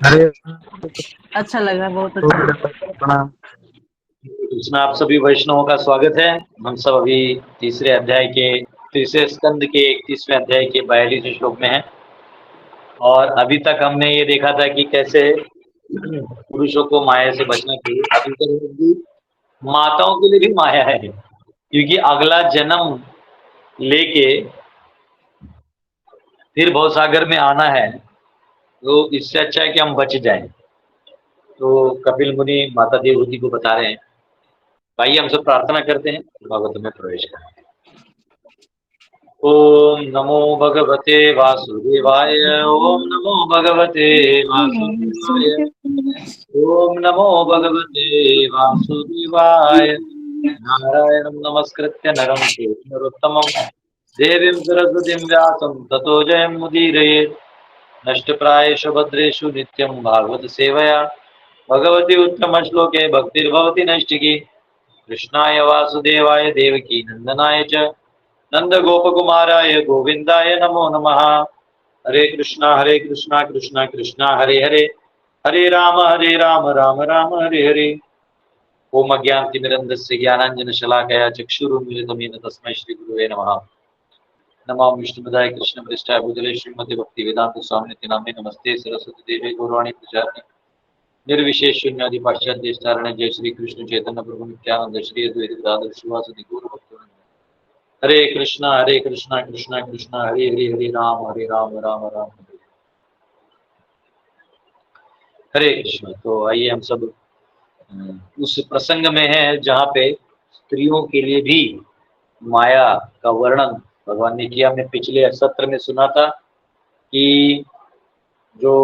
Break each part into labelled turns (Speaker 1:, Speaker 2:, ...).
Speaker 1: अरे
Speaker 2: अच्छा लगा, बहुत
Speaker 1: तो
Speaker 2: अच्छा।
Speaker 1: प्रणाम।
Speaker 3: इसमें आप सभी वैष्णवों का स्वागत है। हम सब अभी तीसरे स्कंद के 31वें अध्याय के 42वें श्लोक में हैं और अभी तक हमने ये देखा था कि कैसे पुरुषों को माया से बचना चाहिए। अभी तक भी माताओं के लिए भी माया है, क्योंकि अगला जन्म लेके फिर भवसागर में आना है, तो इससे अच्छा है कि हम बच जाएं। तो कपिल मुनि माता देवहूति को बता रहे हैं। आइए हम सब प्रार्थना करते हैं, भागवत में प्रवेश करें। ओम नमो भगवते वासुदेवाय। ओम नमो भगवते वासुदेवाय। ओम नमो भगवते वासुदेवाय। नारायणं नमस्कृत्य नरं चैव नरोत्तमं देवीं सरस्वतीं व्यासं ततो जयमुदीरयेत्। नष्टप्रायेषु भद्रेषु नित्यं भागवत सेवया भगवती उत्तम श्लोके भक्तिर्भवति नैष्टिकी। कृष्णाय वासुदेवाय देवकी नंदनाय च नंद गोपकुमाराय गोविंदाय नमो नमः। हरे कृष्णा कृष्णा कृष्णा हरे हरे, हरे राम राम राम हरे हरे। ओम अज्ञानतिमिरन्धस्य ज्ञानाञ्जनशलाकया चक्षुरुन्मीलितं येन तस्मै श्रीगुरुवे नमः। नमो विष्णुपदाय कृष्णप्रेष्ठाय भूतले श्रीमते भक्तिवेदांत स्वामिनिति नामे नमस्ते सरस्वती देवी गौरवाणी प्रचारिणे निर्विशेष शून्यादि पाश्चात्य देशतारिणे जय श्री कृष्ण चैतन्य प्रभु नित्यानंद श्री अद्वैत गदाधर श्रीवासदि गौर भक्तवृंद। हरे कृष्णा कृष्णा कृष्णा हरे हरे, हरे राम राम राम हरे हरे कृष्ण। तो आइए हम सब उस प्रसंग में है जहाँ पे स्त्रियों के लिए भी माया का वर्णन भगवान ने किया। हमने पिछले सत्र में सुना था कि जो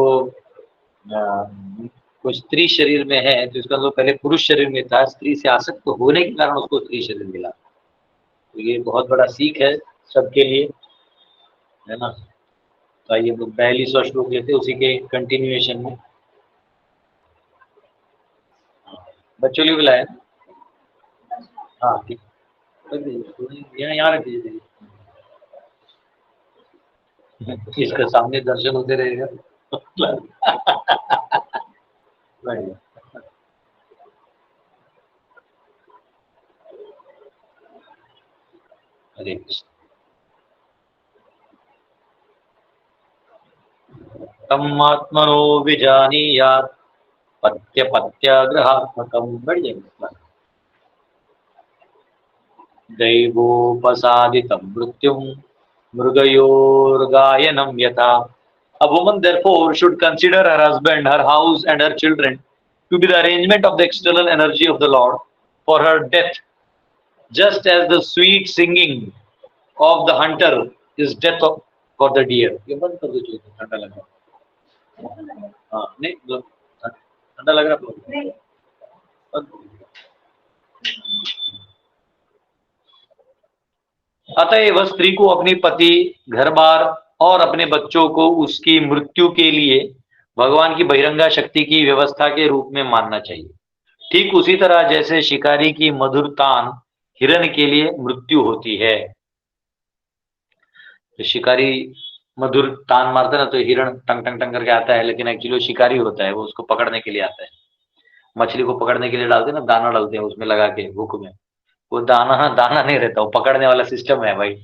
Speaker 3: कोई स्त्री शरीर में है तो इसका तो पहले पुरुष शरीर में था, स्त्री से आसक्त होने के कारण उसको स्त्री शरीर मिला। तो ये बहुत बड़ा सीख है सबके लिए, है ना। तो आइए हम लोग 42वां श्लोक लेते हैं, उसी के कंटिन्यूएशन में। बच्चों लिए बुलाया, हाँ ठीक, यहाँ रख दीजिए, इसके सामने दर्शन होते रहेगा। हरे कृष्ण। तमात्मनो विजानीयात् पत्य पत्याग्रहात्मकं। बढ़िया। दैवोपसादितं मृत्युं मृगयोर्गायनं यथा। A woman therefore should consider her husband, her house and her children to be the arrangement of the external energy of the Lord for her death, just as the sweet singing of the hunter is death for the deer. ये बंद कर दो, ठंडा लग रहा। हाँ नहीं, ठंडा लग रहा। अतएव स्त्री को अपनी पति, घर बार और अपने बच्चों को उसकी मृत्यु के लिए भगवान की बहिरंगा शक्ति की व्यवस्था के रूप में मानना चाहिए। ठीक उसी तरह जैसे शिकारी की मधुर तान हिरण के लिए मृत्यु होती है। तो शिकारी मधुर तान मारता है ना, तो हिरण टंग टंग टंग करके आता है, लेकिन एक्चुअली शिकारी होता है, वो उसको पकड़ने के लिए आता है। मछली को पकड़ने के लिए डालते हैं ना, दाना डालते हैं उसमें लगा के हुक में, वो दाना दाना नहीं रहता, वो पकड़ने वाला सिस्टम है भाई।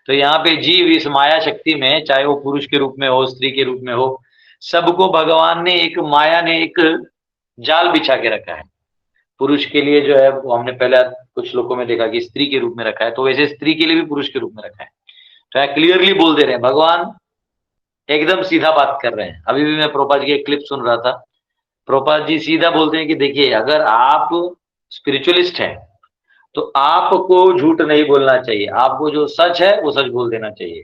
Speaker 3: तो यहाँ पे जीव इस माया शक्ति में, चाहे वो पुरुष के रूप में हो, स्त्री के रूप में हो, सबको भगवान ने एक माया ने एक जाल बिछा के रखा है। पुरुष के लिए जो है वो हमने पहले कुछ लोगों में देखा कि स्त्री के रूप में रखा है, तो वैसे स्त्री के लिए भी पुरुष के रूप में रखा है। तो यहाँ क्लियरली बोल दे रहे हैं, भगवान एकदम सीधा बात कर रहे हैं। अभी भी मैं प्रभुपाद जी की एक क्लिप सुन रहा था, प्रभुपाद जी सीधा बोलते हैं कि देखिए, अगर आप स्पिरिचुअलिस्ट हैं तो आपको झूठ नहीं बोलना चाहिए, आपको जो सच है वो सच बोल देना चाहिए।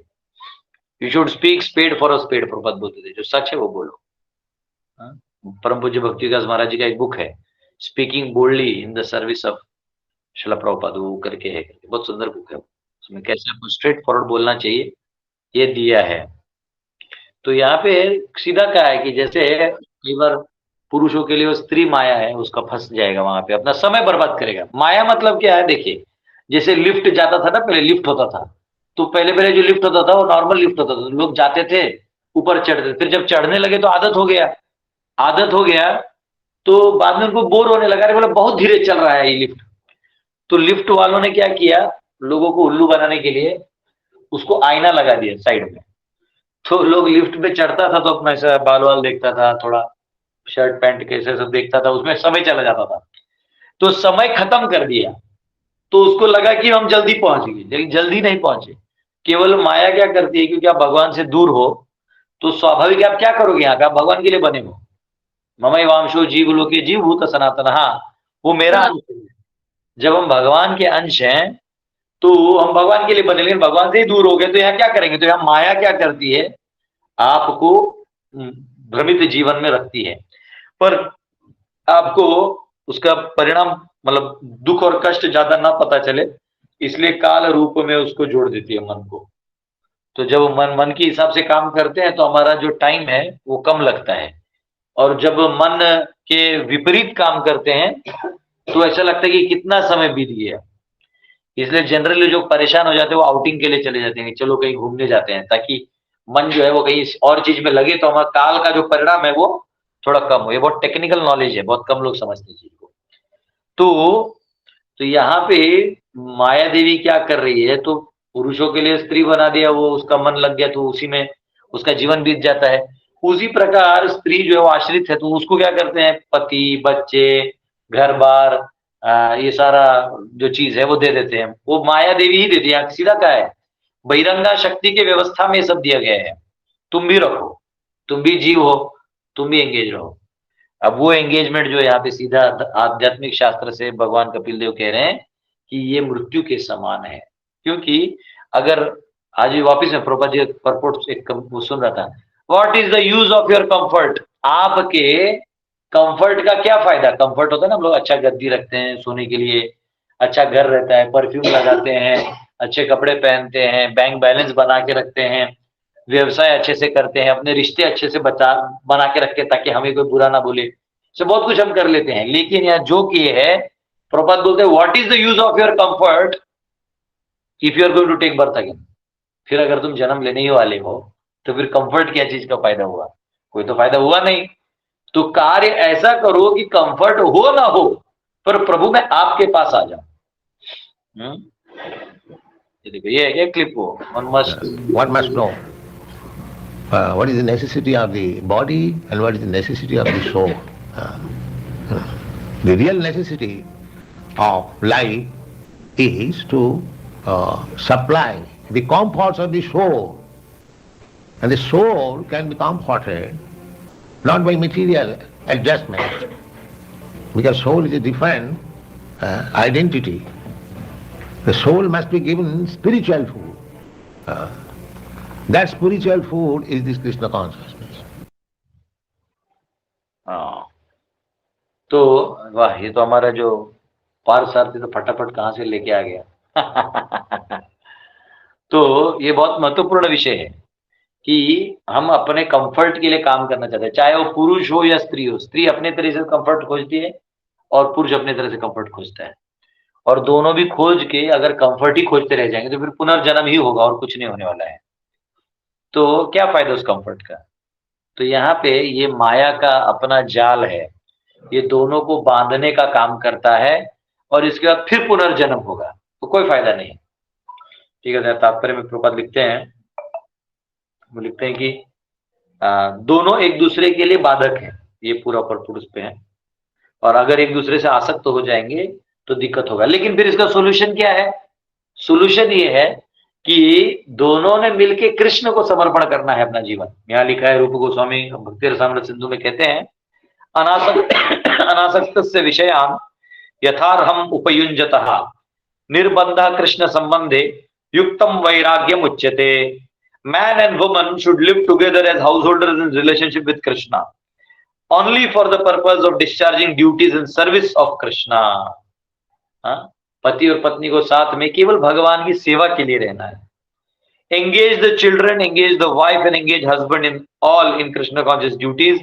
Speaker 3: You should speak spade for a spade, Prabhupada बोलते थे, जो सच है वो बोलो। परम पूज्य भक्तिदास महाराज जी का एक बुक है, speaking boldly in the service of शिला प्रभुपाद, वो करके है, बहुत सुंदर बुक है। उसमें कैसे आपको स्ट्रेट फॉरवर्ड बोलना चाहिए ये दिया है। तो यहाँ पे सीधा कहा है कि जैसे कई बार पुरुषों के लिए वो स्त्री माया है, उसका फंस जाएगा, वहां पे अपना समय बर्बाद करेगा। माया मतलब क्या है, देखिए जैसे लिफ्ट जाता था ना, पहले लिफ्ट होता था, तो पहले जो लिफ्ट होता था वो नॉर्मल लिफ्ट होता था, लोग जाते थे ऊपर चढ़ते, फिर जब चढ़ने लगे तो आदत हो गया, आदत हो गया, तो बाद में उनको बोर होने लगा, बोला बहुत धीरे चल रहा है ये लिफ्ट। तो लिफ्ट वालों ने क्या किया, लोगों को उल्लू बनाने के लिए उसको आईना लगा दिया साइड में। तो लोग लिफ्ट पे चढ़ता था तो अपना ऐसा बाल वाल देखता था, थोड़ा शर्ट पैंट कैसे सब देखता था, उसमें समय चला जाता था। तो समय खत्म कर दिया, तो उसको लगा कि हम जल्दी पहुंच गए, लेकिन जल्दी नहीं पहुंचे। केवल माया क्या करती है, क्योंकि आप भगवान से दूर हो तो स्वाभाविक आप क्या करोगे, यहाँ पे आप भगवान के लिए बने हो। ममई वांशो जीव लोके जीव भूत सनातन, हाँ वो मेरा अंश है। जब हम भगवान के अंश हैं तो हम भगवान के लिए बने, लेकिन भगवान से ही दूर हो गए तो यहाँ क्या करेंगे। तो यहाँ माया क्या करती है, आपको भ्रमित जीवन में रखती है, पर आपको उसका परिणाम मतलब दुख और कष्ट ज्यादा ना पता चले, इसलिए काल रूप में उसको जोड़ देती है मन को। तो जब मन मन के हिसाब से काम करते हैं तो हमारा जो टाइम है वो कम लगता है, और जब मन के विपरीत काम करते हैं तो ऐसा लगता है कि कितना समय बीत गया। इसलिए जनरली जो परेशान हो जाते हैं वो आउटिंग के लिए चले जाते हैं, चलो कहीं घूमने जाते हैं, ताकि मन जो है वो कहीं और चीज में लगे, तो हमारा काल का जो परिणाम है वो थोड़ा कम हो। ये बहुत टेक्निकल नॉलेज है, बहुत कम लोग समझते हैं चीज को। तो यहाँ पे माया देवी क्या कर रही है, तो पुरुषों के लिए स्त्री बना दिया, वो उसका मन लग गया तो उसी में उसका जीवन बीत जाता है। उसी प्रकार स्त्री जो है वो आश्रित है, तो उसको क्या करते हैं, पति बच्चे घर बार ये सारा जो चीज है वो दे देते हैं, वो माया देवी ही देती है। सीधा क्या है, बहिरंगा शक्ति के व्यवस्था में ये सब दिया गया है, तुम भी रखो, तुम भी जीव हो, तुम भी एंगेज रहो। अब वो एंगेजमेंट जो यहाँ पे सीधा आध्यात्मिक शास्त्र से भगवान कपिल देव कह रहे हैं कि ये मृत्यु के समान है। क्योंकि अगर आज भी वापिस में प्रभुपाद जी परपोर्ट एक वो सुन रहा था, what is the use of your comfort, आपके कंफर्ट का क्या फायदा। कंफर्ट होता है ना, हम लोग अच्छा गद्दी रखते हैं सोने के लिए, अच्छा घर रहता है, परफ्यूम लगाते हैं, अच्छे कपड़े पहनते हैं, बैंक बैलेंस बना के रखते हैं, व्यवसाय अच्छे से करते हैं, अपने रिश्ते अच्छे से बना के रखते हैं ताकि हमें कोई बुरा ना बोले, से बहुत कुछ हम कर लेते हैं। लेकिन यहाँ जो किए है, प्रभुपाद बोलते हैं what is the use of your comfort if you are going to take birth again. फिर अगर तुम जन्म लेने ही वाले हो तो फिर कंफर्ट क्या चीज का फायदा हुआ, कोई तो फायदा हुआ नहीं। तो कार्य ऐसा करो कि कंफर्ट हो ना हो, पर प्रभु मैं आपके पास आ जाऊं। ये देखो, ये है क्लिप को
Speaker 1: one must know what is the necessity of the body and what is the necessity of the soul. The real necessity of life is to supply the comforts of the soul, and the soul can be comforted not by material adjustment, because soul is a different identity. The soul must be given spiritual food. That spiritual food is this Krishna consciousness.
Speaker 3: तो वाह, ये तो हमारा जो पारसारथी तो फटाफट कहां से लेके आ गया। तो ये बहुत महत्वपूर्ण विषय है कि हम अपने कंफर्ट के लिए काम करना चाहते हैं, चाहे वो पुरुष हो या स्त्री हो। स्त्री अपने तरह से कंफर्ट खोजती है और पुरुष अपने तरह से कंफर्ट खोजता है, और दोनों भी खोज के अगर कंफर्ट ही खोजते रह जाएंगे तो फिर पुनर्जन्म ही होगा और कुछ नहीं होने वाला है। तो क्या फायदा उस कंफर्ट का। तो यहाँ पे ये माया का अपना जाल है, ये दोनों को बांधने का काम करता है, और इसके बाद फिर पुनर्जन्म होगा, तो कोई फायदा नहीं। ठीक है, तात्पर्य में प्रभुपाद लिखते हैं, वो लिखते हैं कि दोनों एक दूसरे के लिए बाधक हैं, ये पूरा पर उस पे है, और अगर एक दूसरे से आसक्त हो जाएंगे तो दिक्कत होगा। लेकिन फिर इसका सोल्यूशन क्या है, सोल्यूशन ये है कि दोनों ने मिलके कृष्ण को समर्पण करना है अपना जीवन। यहाँ लिखा है, रूप गोस्वामी भक्ति रसामृत सिंधु में कहते हैं, अनासक्त से विषयान यथार्हम उपयुंजतः निर्बंध कृष्ण संबंधे युक्तम वैराग्यम उच्यते। Man and woman should live together as householders in relationship with Krishna, only for the purpose of discharging duties in service of Krishna. पति और पत्नी को साथ में केवल भगवान की सेवा के लिए रहना है। Engage the children, engage the wife and engage husband in all in Krishna conscious duties,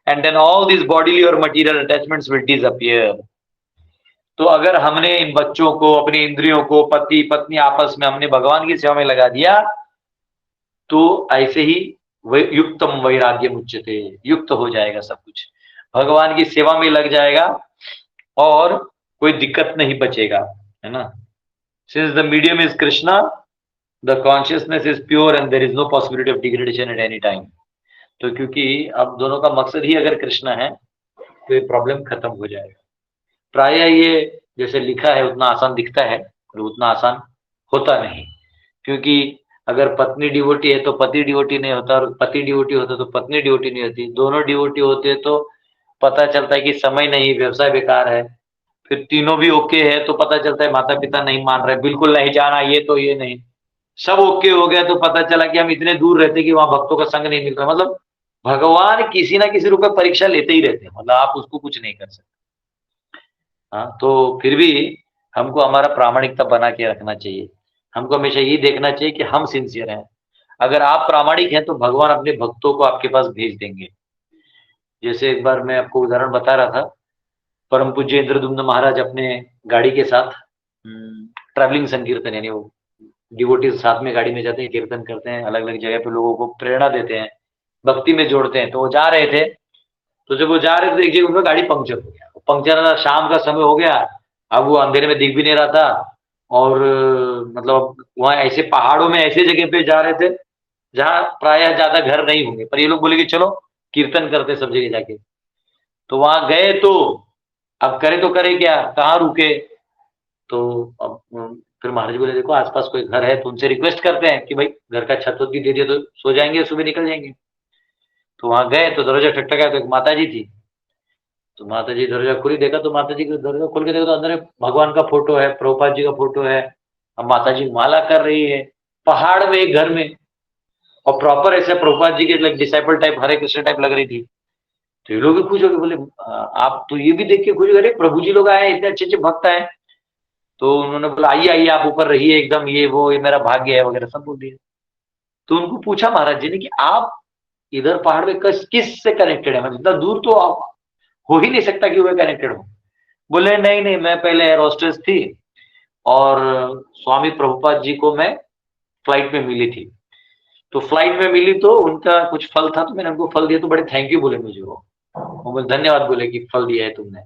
Speaker 3: and then all these bodily or material attachments will disappear. तो अगर हमने इन बच्चों को, अपनी इंद्रियों को, पति पत्नी आपस में हमने भगवान की सेवा में लगा दिया, तो ऐसे ही युक्तम वैराग्य मुच्यते, युक्त हो जाएगा सब कुछ। भगवान की सेवा में लग जाएगा और कोई दिक्कत नहीं बचेगा, है ना। Since the medium is Krishna, the consciousness is pure and there is no possibility of degradation at any time. तो क्योंकि अब दोनों का मकसद ही अगर कृष्णा है तो ये प्रॉब्लम खत्म हो जाएगा। प्राय ये जैसे लिखा है उतना आसान दिखता है और उतना आसान होता नहीं, क्योंकि अगर पत्नी डिवोटी है तो पति डिवोटी नहीं होता, और पति डिवोटी होता तो पत्नी डिवोटी नहीं होती। दोनों डिवोटी होते तो पता चलता है कि समय नहीं, व्यवसाय बेकार है। फिर तीनों भी ओके है तो पता चलता है माता पिता नहीं मान रहे, बिल्कुल नहीं जाना, ये तो ये नहीं। सब ओके हो गया तो पता चला कि हम इतने दूर रहते कि वहां भक्तों का संग नहीं मिल रहा। मतलब भगवान किसी ना किसी रूप में परीक्षा लेते ही रहते हैं, मतलब आप उसको कुछ नहीं कर सकते। हाँ, तो फिर भी हमको हमारा प्रामाणिकता बना के रखना चाहिए। हमको हमेशा ये देखना चाहिए कि हम सिंसियर हैं। अगर आप प्रामाणिक हैं तो भगवान अपने भक्तों को आपके पास भेज देंगे। जैसे एक बार मैं आपको उदाहरण बता रहा था, परम पूज्य इंद्रदुम्न महाराज अपने गाड़ी के साथ ट्रैवलिंग संकीर्तन, यानी वो डिवोटीज साथ में गाड़ी में जाते हैं, कीर्तन करते हैं, अलग अलग जगह पे लोगों को प्रेरणा देते हैं, भक्ति में जोड़ते हैं। तो वो जा रहे थे, तो जब वो जा रहे थे तो एक जगह उनका गाड़ी पंक्चर हो गया। पंक्चर, शाम का समय हो गया, अब वो अंधेरे में दिख भी नहीं रहा था, और मतलब वहां ऐसे पहाड़ों में ऐसे जगह पे जा रहे थे जहाँ प्रायः ज्यादा घर नहीं होंगे, पर ये लोग बोले कि चलो कीर्तन करते सब जगह जाके। तो वहां गए तो अब करे तो करे क्या, कहाँ रुके। तो अब फिर महाराज बोले देखो आसपास कोई घर है तो उनसे रिक्वेस्ट करते हैं कि भाई घर का छत भी दे दिया तो सो जाएंगे, सुबह निकल जाएंगे। तो वहां गए तो दरवाजा ठकठकाया तो एक माता जी थी। तो माता जी दरवाजा खोली, देखा तो माता जी का दरवाजा खोल के देखा तो अंदर भगवान का फोटो है, प्रभुपाद जी का फोटो है। अब माता जी माला कर रही है पहाड़ में एक घर में, और प्रॉपर ऐसे प्रभुपाद जी के लाइक डिसाइपल टाइप, हरे कृष्ण टाइप लग रही थी। तो ये लोग भी खुश हो गए, बोले आप तो ये भी देख के खुश हो गए, प्रभु जी लोग आए, इतने अच्छे अच्छे भक्त आए। तो उन्होंने बोला आइए आइए आप ऊपर रहिए एकदम, ये वो ये मेरा भाग्य है वगैरह सब बोल दिया। तो उनको पूछा महाराज जी ने कि आप इधर पहाड़ में किस से कनेक्टेड है, मतलब इतना दूर तो आप हो ही नहीं सकता कि वो कनेक्टेड हो। बोले नहीं नहीं, मैं पहले एयर होस्टेस थी और स्वामी प्रभुपाद जी को मैं फ्लाइट में मिली थी। तो फ्लाइट में मिली तो उनका कुछ फल था तो मैंने उनको फल दिया, तो बड़े थैंक यू बोले मुझे। वो बोले धन्यवाद बोले कि फल दिया है तुमने।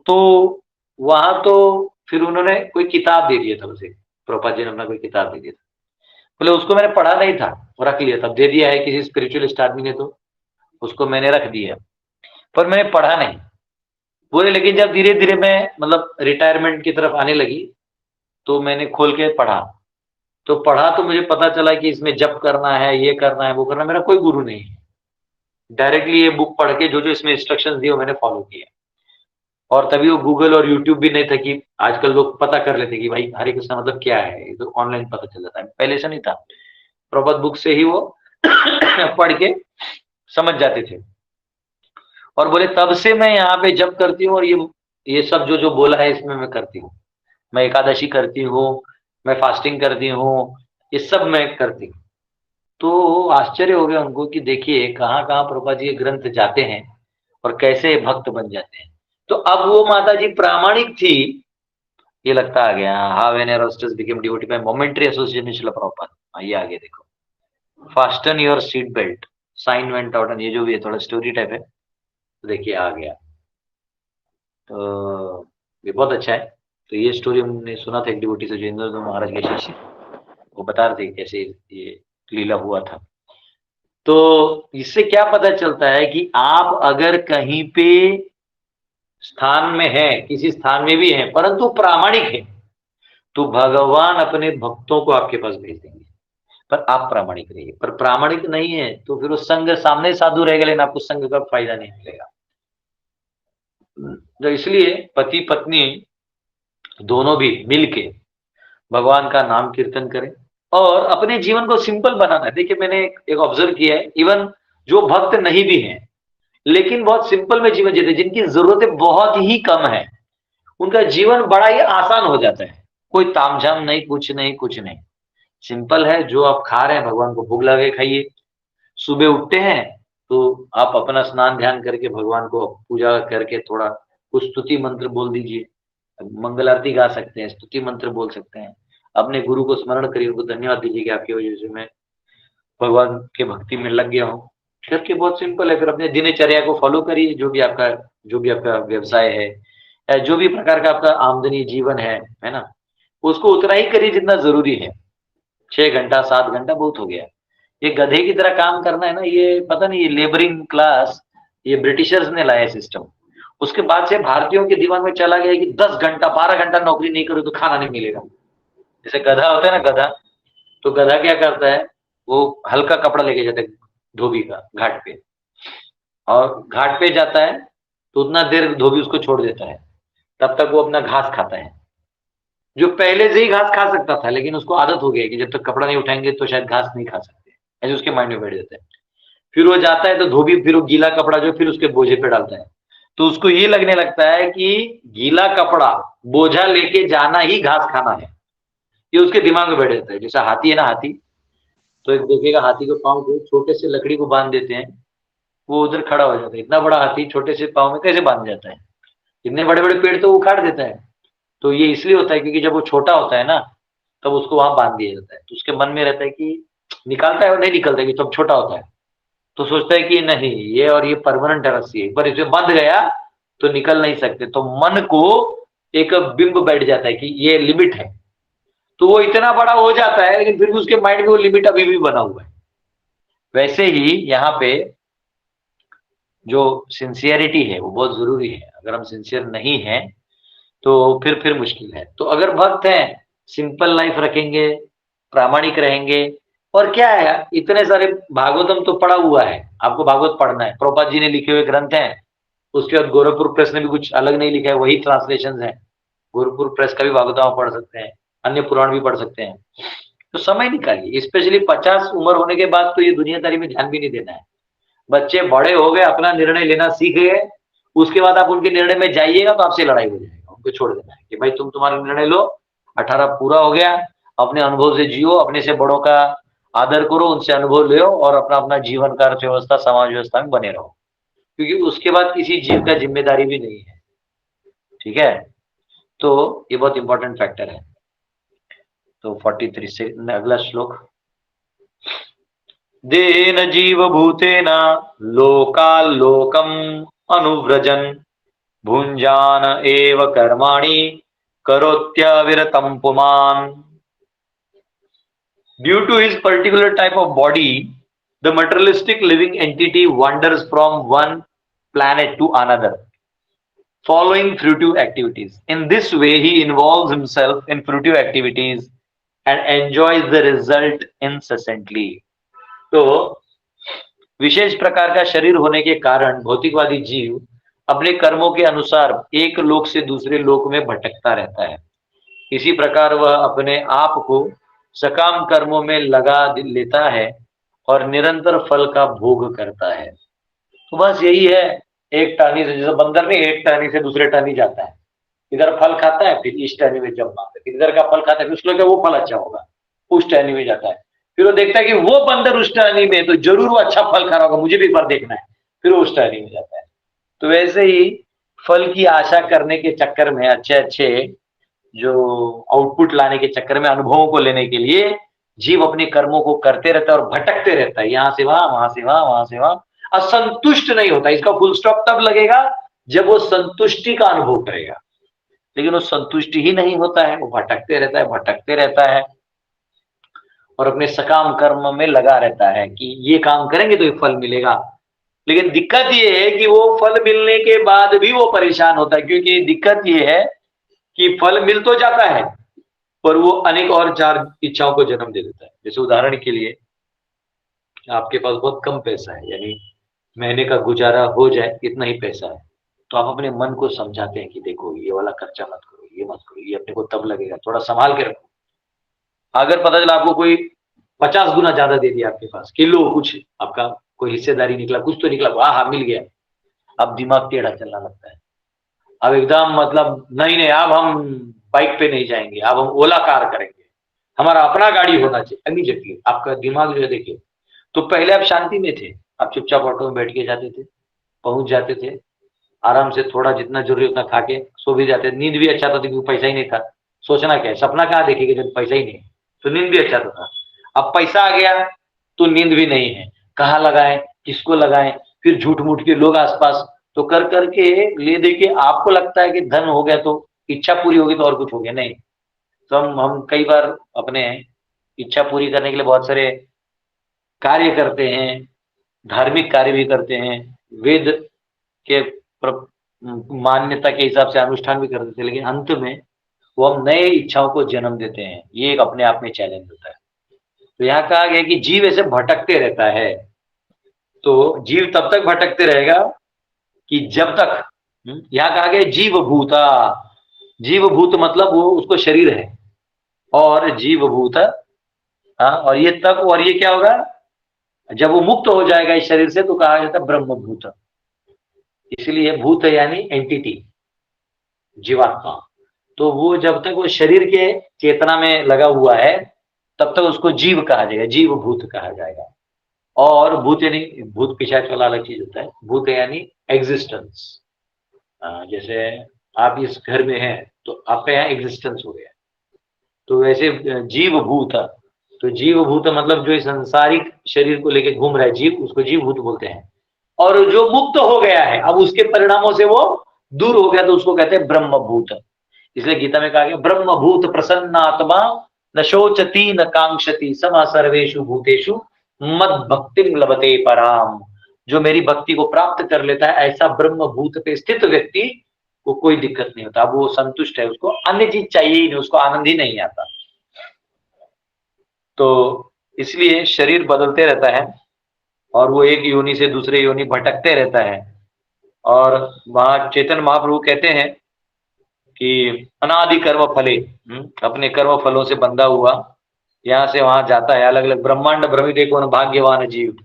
Speaker 3: तो वहां तो फिर उन्होंने कोई किताब दे दिया था उसे, प्रभुपाद जी ने अपना कोई किताब दे दिया था। बोले उसको मैंने पढ़ा नहीं था, रख लिया था, दे दिया है किसी स्पिरिचुअलिस्ट आदमी ने तो उसको मैंने रख दिया, पर मैंने पढ़ा नहीं। बोले लेकिन जब धीरे धीरे मैं मतलब रिटायरमेंट की तरफ आने लगी तो मैंने खोल के पढ़ा। तो पढ़ा तो मुझे पता चला कि इसमें जप करना है, ये करना है, वो करना है। मेरा कोई गुरु नहीं है, डायरेक्टली ये बुक पढ़ के जो जो इसमें इंस्ट्रक्शंस दिए वो मैंने फॉलो किया। और तभी वो गूगल और यूट्यूब भी नहीं था कि आजकल लोग पता कर लेते कि भाई हरे कृष्णा मतलब क्या है, ये तो ऑनलाइन पता चल जाता है, पहले से नहीं था। प्रॉपर बुक से ही वो पढ़ के समझ जाते थे। और बोले तब से मैं यहाँ पे जप करती हूँ, और ये सब जो जो बोला है इसमें मैं करती हूँ। मैं एकादशी करती हूँ, मैं फास्टिंग करती हूँ, ये सब मैं करती हूँ। तो आश्चर्य हो गया उनको कि देखिए कहाँ कहाँ प्रभुपाद जी के ग्रंथ जाते हैं और कैसे भक्त बन जाते हैं। तो अब वो माता जी प्रामाणिक थी, ये लगता आ गया। How an aristocrat became devotee by momentary association with Prabhupada. ये आगे देखो, fasten your seat belt, sign went out, ये जो भी है थोड़ा स्टोरी टाइप है, तो देखिए आ गया। तो ये बहुत अच्छा है। तो ये स्टोरी हमने सुना था एक डिवोटी से, जो इंद्र महाराज के शिष्य, वो बता रहे थे कैसे ये लीला हुआ था। तो इससे क्या पता चलता है कि आप अगर कहीं पे स्थान में है, किसी स्थान में भी है परंतु प्रामाणिक है, तो भगवान अपने भक्तों को आपके पास भेज देंगे। पर आप प्रामाणिक रहिए, पर प्रामाणिक नहीं है तो फिर वो संग सामने साधु रहेगा लेकिन आपको संग का फायदा नहीं मिलेगा। तो इसलिए पति पत्नी दोनों भी मिलके भगवान का नाम कीर्तन करें और अपने जीवन को सिंपल बनाना है। देखिए मैंने एक ऑब्जर्व किया है, इवन जो भक्त नहीं भी हैं लेकिन बहुत सिंपल में जीवन जीते, जिनकी जरूरतें बहुत ही कम है, उनका जीवन बड़ा ही आसान हो जाता है। कोई तामझाम नहीं, कुछ नहीं, कुछ नहीं, सिंपल है। जो आप खा रहे हैं भगवान को भोग लगा के खाइए। सुबह उठते हैं तो आप अपना स्नान ध्यान करके भगवान को पूजा करके थोड़ा कुछ स्तुति मंत्र बोल दीजिए, मंगल आरती गा सकते हैं, स्तुति मंत्र बोल सकते हैं, अपने गुरु को स्मरण करिए, उनको धन्यवाद दीजिए कि आपकी वजह से मैं भगवान के भक्ति में लग गया हूँ। करके बहुत सिंपल है। फिर अपने दिनचर्या को फॉलो करिए, जो भी आपका व्यवसाय है या जो भी प्रकार का आपका आमदनी जीवन है ना, उसको उतना ही करिए जितना जरूरी है। 6 घंटा 7 घंटा बहुत हो गया। ये गधे की तरह काम करना है ना, ये पता नहीं, ये लेबरिंग क्लास, ये ब्रिटिशर्स ने लाया सिस्टम। उसके बाद से भारतीयों के दिमाग में चला गया कि 10 घंटा 12 घंटा नौकरी नहीं करो तो खाना नहीं मिलेगा। जैसे गधा होता है ना, गधा, तो गधा क्या करता है, वो हल्का कपड़ा लेके जाता है धोबी का घाट पे, और घाट पे जाता है तो उतना देर धोबी उसको छोड़ देता है, तब तक वो अपना घास खाता है। जो पहले से ही घास खा सकता था, लेकिन उसको आदत हो गई कि जब तक कपड़ा नहीं उठाएंगे तो शायद घास नहीं खा सकते, ऐसे उसके माइंड में बैठ जाता है। फिर वो जाता है तो धोबी फिर वो गीला कपड़ा जो फिर उसके बोझे पे डालता है, तो उसको ये लगने लगता है कि गीला कपड़ा बोझा लेके जाना ही घास खाना है। ये उसके दिमाग में बैठ जाता है। जैसा हाथी है ना, हाथी, तो एक देखिएगा, हाथी को पाँव को छोटे से लकड़ी को बांध देते हैं, वो उधर खड़ा हो जाता है। इतना बड़ा हाथी छोटे से पाँव में कैसे बांध जाता है? इतने बड़े बड़े पेड़ तो वो उखाड़ देता है। तो ये इसलिए होता है क्योंकि जब वो छोटा होता है ना, तब उसको वहां बांध दिया जाता है। तो उसके मन में रहता है कि निकालता है और नहीं निकलता है, कि जब छोटा होता है तो सोचता है कि नहीं, ये और ये परमानेंट रस्सी है, पर इसमें बंध गया तो निकल नहीं सकते। तो मन को एक बिंब बैठ जाता है कि ये लिमिट है, तो वो इतना बड़ा हो जाता है, लेकिन फिर भी उसके माइंड में वो लिमिट अभी भी बना हुआ है। वैसे ही यहाँ पे जो सिंसियरिटी है वो बहुत जरूरी है। अगर हम सिंसियर नहीं हैं तो फिर मुश्किल है। तो अगर भक्त हैं, सिंपल लाइफ रखेंगे, प्रामाणिक रहेंगे, और क्या है, इतने सारे भागवतम तो पढ़ा हुआ है, आपको भागवत पढ़ना है, प्रभुपाद जी ने लिखे हुए ग्रंथ हैं। उसके बाद गोरखपुर प्रेस ने भी कुछ अलग नहीं लिखा है, वही ट्रांसलेशन है। गोरखपुर प्रेस का भी भागवत आप पढ़ सकते हैं, अन्य पुराण भी पढ़ सकते हैं। तो समय निकालिए, स्पेशली 50 उम्र होने के बाद तो ये दुनियादारी में ध्यान भी नहीं देना है। बच्चे बड़े हो गए, अपना निर्णय लेना सीख गए, उसके बाद आप उनके निर्णय में जाइएगा तो आपसे लड़ाई हो जाएगा। उनको छोड़ देना है कि भाई तुम तुम्हारा निर्णय लो, 18 पूरा हो गया, अपने अनुभव से जियो, अपने से बड़ों का आदर करो, उनसे अनुभव लो, और अपना अपना जीवन का अर्थव्यवस्था समाज व्यवस्था में बने रहो, क्योंकि उसके बाद किसी जीव का जिम्मेदारी भी नहीं है। ठीक है, तो ये बहुत इंपॉर्टेंट फैक्टर है। तो 43 से अगला श्लोक, देन जीव भूतेन लोकालोकम अनुव्रजन भुंजान एव कर्माणि करोत्यविरतम पुमान। Due to his particular type of body, the materialistic living entity wanders from one planet to another, following fruitive activities. In this way, he involves himself in fruitive activities and enjoys the result incessantly. तो विशेष प्रकार का शरीर होने के कारण भौतिकवादी जीव अपने कर्मों के अनुसार एक लोक से दूसरे लोक में भटकता रहता है। इसी प्रकार वह अपने आप को सकाम कर्मों में लगा लेता है और निरंतर फल का भोग करता है। तो बस यही है, एक टहनी से, जैसे बंदर में एक टहनी से दूसरे टहनी जाता है, इधर फल खाता है, फिर इस टहनी में जब मारता है, फिर इधर का फल खाता है, फिर उसको लगता है वो फल अच्छा होगा, उस टहनी में जाता है, फिर वो देखता है कि वो बंदर उस टहनी में, तो जरूर वो अच्छा फल खा रहा होगा, मुझे भी एक बार देखना है, फिर वो उस टहनी में जाता है। तो वैसे ही फल की आशा करने के चक्कर में, अच्छे अच्छे जो आउटपुट लाने के चक्कर में, अनुभवों को लेने के लिए जीव अपने कर्मों को करते रहता है और भटकते रहता है, यहां से वहां, वहां से वहां, वहां से वहां, असंतुष्ट नहीं होता। इसका फुल स्टॉप तब लगेगा जब वो संतुष्टि का अनुभव करेगा, लेकिन वो संतुष्टि ही नहीं होता है, वो भटकते रहता है, भटकते रहता है और अपने सकाम कर्म में लगा रहता है कि ये काम करेंगे तो ये फल मिलेगा। लेकिन दिक्कत ये है कि वो फल मिलने के बाद भी वो परेशान होता है, क्योंकि दिक्कत ये है कि फल मिल तो जाता है पर वो अनेक और चार इच्छाओं को जन्म दे देता है। जैसे उदाहरण के लिए, आपके पास बहुत कम पैसा है, यानी महीने का गुजारा हो जाए इतना ही पैसा है, तो आप अपने मन को समझाते हैं कि देखो ये वाला खर्चा मत करो, ये मत करो, ये अपने को तब लगेगा, थोड़ा संभाल के रखो। अगर पता चला आपको कोई 50 गुना ज्यादा दे दिया आपके पास, किलो कुछ आपका कोई हिस्सेदारी निकला, कुछ तो निकला, हाँ मिल गया, अब दिमाग टेढ़ा चलना लगता है। अब एकदम मतलब नहीं नहीं, अब हम बाइक पे नहीं जाएंगे, अब हम ओला कार करेंगे, हमारा अपना गाड़ी होना चाहिए। अगली जगह आपका दिमाग जो है, देखिए, तो पहले आप शांति में थे, आप चुपचाप ऑटो में बैठ के जाते थे, पहुंच जाते थे, आराम से थोड़ा जितना जरूरी उतना खा के सो भी जाते थे, नींद भी अच्छा था क्योंकि पैसा ही नहीं था, सोचना क्या है, सपना कहाँ देखेंगे जब पैसा ही नहीं, तो नींद भी अच्छा था। अब पैसा आ गया तो नींद भी नहीं है, कहाँ लगाए, किसको लगाएं, फिर झूठ मूठ के लोग आसपास, तो कर करके ले दे के आपको लगता है कि धन हो गया तो इच्छा पूरी होगी तो और कुछ हो गया, नहीं। तो हम कई बार अपने इच्छा पूरी करने के लिए बहुत सारे कार्य करते हैं, धार्मिक कार्य भी करते हैं, वेद के मान्यता के हिसाब से अनुष्ठान भी करते थे, लेकिन अंत में वो हम नए इच्छाओं को जन्म देते हैं। ये एक अपने आप में चैलेंज होता है। तो यहाँ कहा गया कि जीव ऐसे भटकते रहता है। तो जीव तब तक भटकते रहेगा कि जब तक, यहाँ कहा गया जीव भूता, जीव भूत मतलब वो उसको शरीर है, और जीव भूत, और ये तब, और ये क्या होगा जब वो मुक्त हो जाएगा इस शरीर से, तो कहा जाता है ब्रह्म भूत। इसलिए भूत यानी एंटिटी, जीवात्मा। तो वो जब तक वो शरीर के चेतना में लगा हुआ है तब तक उसको जीव कहा जाएगा, जीव भूत कहा जाएगा। और भूत यानी भूत पिशाच वाला अलग चीज होता है, भूत यानी एग्जिस्टेंस। जैसे आप इस घर में हैं तो आपका यहाँ एग्जिस्टेंस हो गया। तो वैसे जीव भूत, तो जीव भूत मतलब जो इस सांसारिक शरीर को लेकर घूम रहा है जीव, उसको जीव भूत बोलते हैं। और जो मुक्त हो गया है अब उसके परिणामों से वो दूर हो गया तो उसको कहते हैं ब्रह्म भूत। इसलिए गीता में कहा गया ब्रह्म भूत प्रसन्नात्मा न शोचती न कांक्षति समा सर्वेषु भूतेषु मद भक्तिम लभते पराम। जो मेरी भक्ति को प्राप्त कर लेता है ऐसा ब्रह्म भूत पे स्थित व्यक्ति को कोई दिक्कत नहीं होता, अब वो संतुष्ट है, उसको अन्य चीज चाहिए ही नहीं, उसको आनंद ही नहीं आता। तो इसलिए शरीर बदलते रहता है और वो एक योनि से दूसरे योनि भटकते रहता है। और वहां चैतन्य महाप्रभु कहते हैं कि अनादि कर्म फले, अपने कर्म फलों से बंधा हुआ यहाँ से वहां जाता है, अलग अलग ब्रह्मांड भ्रमित कौन भाग्यवान जीव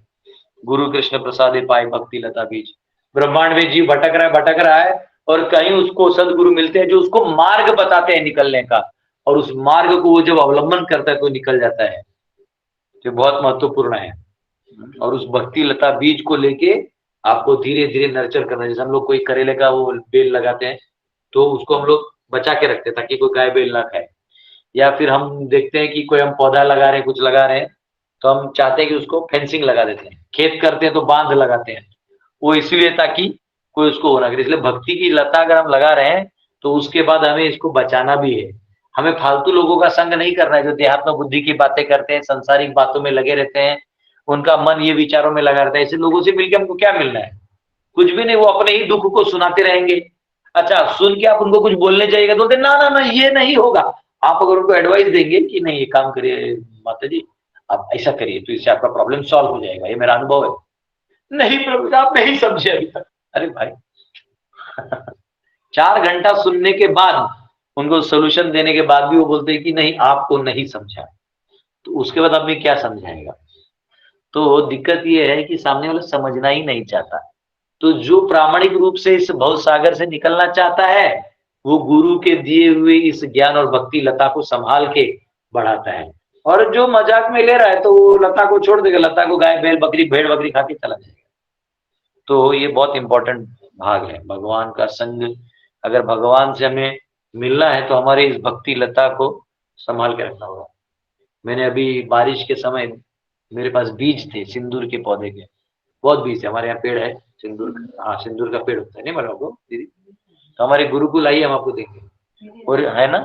Speaker 3: गुरु कृष्ण प्रसादे पाए भक्ति लता बीज। ब्रह्मांड में जीव भटक रहा है और कहीं उसको सदगुरु मिलते हैं जो उसको मार्ग बताते हैं निकलने का, और उस मार्ग को वो जब अवलंबन करता है तो निकल जाता है, जो बहुत महत्वपूर्ण है। और उस भक्ति लता बीज को लेके आपको धीरे धीरे नर्चर करना है। जैसे हम लोग कोई करेले का वो बेल लगाते हैं तो उसको हम लोग बचा के रखते हैं ताकि कोई गाय बेल ना खाए। या फिर हम देखते हैं कि कोई हम पौधा लगा रहे हैं, कुछ लगा रहे हैं, तो हम चाहते हैं कि उसको फेंसिंग लगा देते हैं। खेत करते हैं तो बांध लगाते हैं, वो इसीलिए ताकि कोई उसको होना करे। इसलिए भक्ति की लता अगर हम लगा रहे हैं तो उसके बाद हमें इसको बचाना भी है। हमें फालतू लोगों का संग नहीं करना है जो देहात्म बुद्धि की बातें करते हैं, संसारिक बातों में लगे रहते हैं, उनका मन ये विचारों में लगा रहता है। ऐसे लोगों से मिलकर हमको क्या मिलना है? कुछ भी नहीं, वो अपने ही दुख को सुनाते रहेंगे। अच्छा, सुन के आप उनको कुछ बोलने जाइएगा तो बोलते ना ना ना ये नहीं होगा। आप अगर उनको एडवाइस देंगे कि नहीं ये काम करिए माता जी, आप ऐसा करिए तो इससे आपका प्रॉब्लम सॉल्व हो जाएगा, ये मेरा अनुभव है। नहीं प्रभु जी, आप नहीं समझे अभी तक। अरे भाई 4 घंटा सुनने के बाद, उनको सोल्यूशन देने के बाद भी वो बोलते हैं कि नहीं आपको नहीं समझा, तो उसके बाद आदमी क्या समझाएगा? तो दिक्कत ये है कि सामने वाला समझना ही नहीं चाहता। तो जो प्रामाणिक रूप से इस भव सागर से निकलना चाहता है वो गुरु के दिए हुए इस ज्ञान और भक्ति लता को संभाल के बढ़ाता है। और जो मजाक में ले रहा है तो वो लता को छोड़ देगा, लता को गाय बैल बकरी भेड़ बकरी खा के चला जाएगा। तो ये बहुत इंपॉर्टेंट भाग है भगवान का संग। अगर भगवान से हमें मिलना है तो हमारे इस भक्ति लता को संभाल के रखना होगा। मैंने अभी बारिश के समय मेरे पास बीज थे सिंदूर के पौधे के, बहुत बीज थे। हमारे यहाँ पेड़ है सिंदूर का, हाँ सिंदूर का पेड़ होता है, नहीं मालूम आपको दीदी? तो हमारे गुरुकुल आइए हम आपको देंगे, और है ना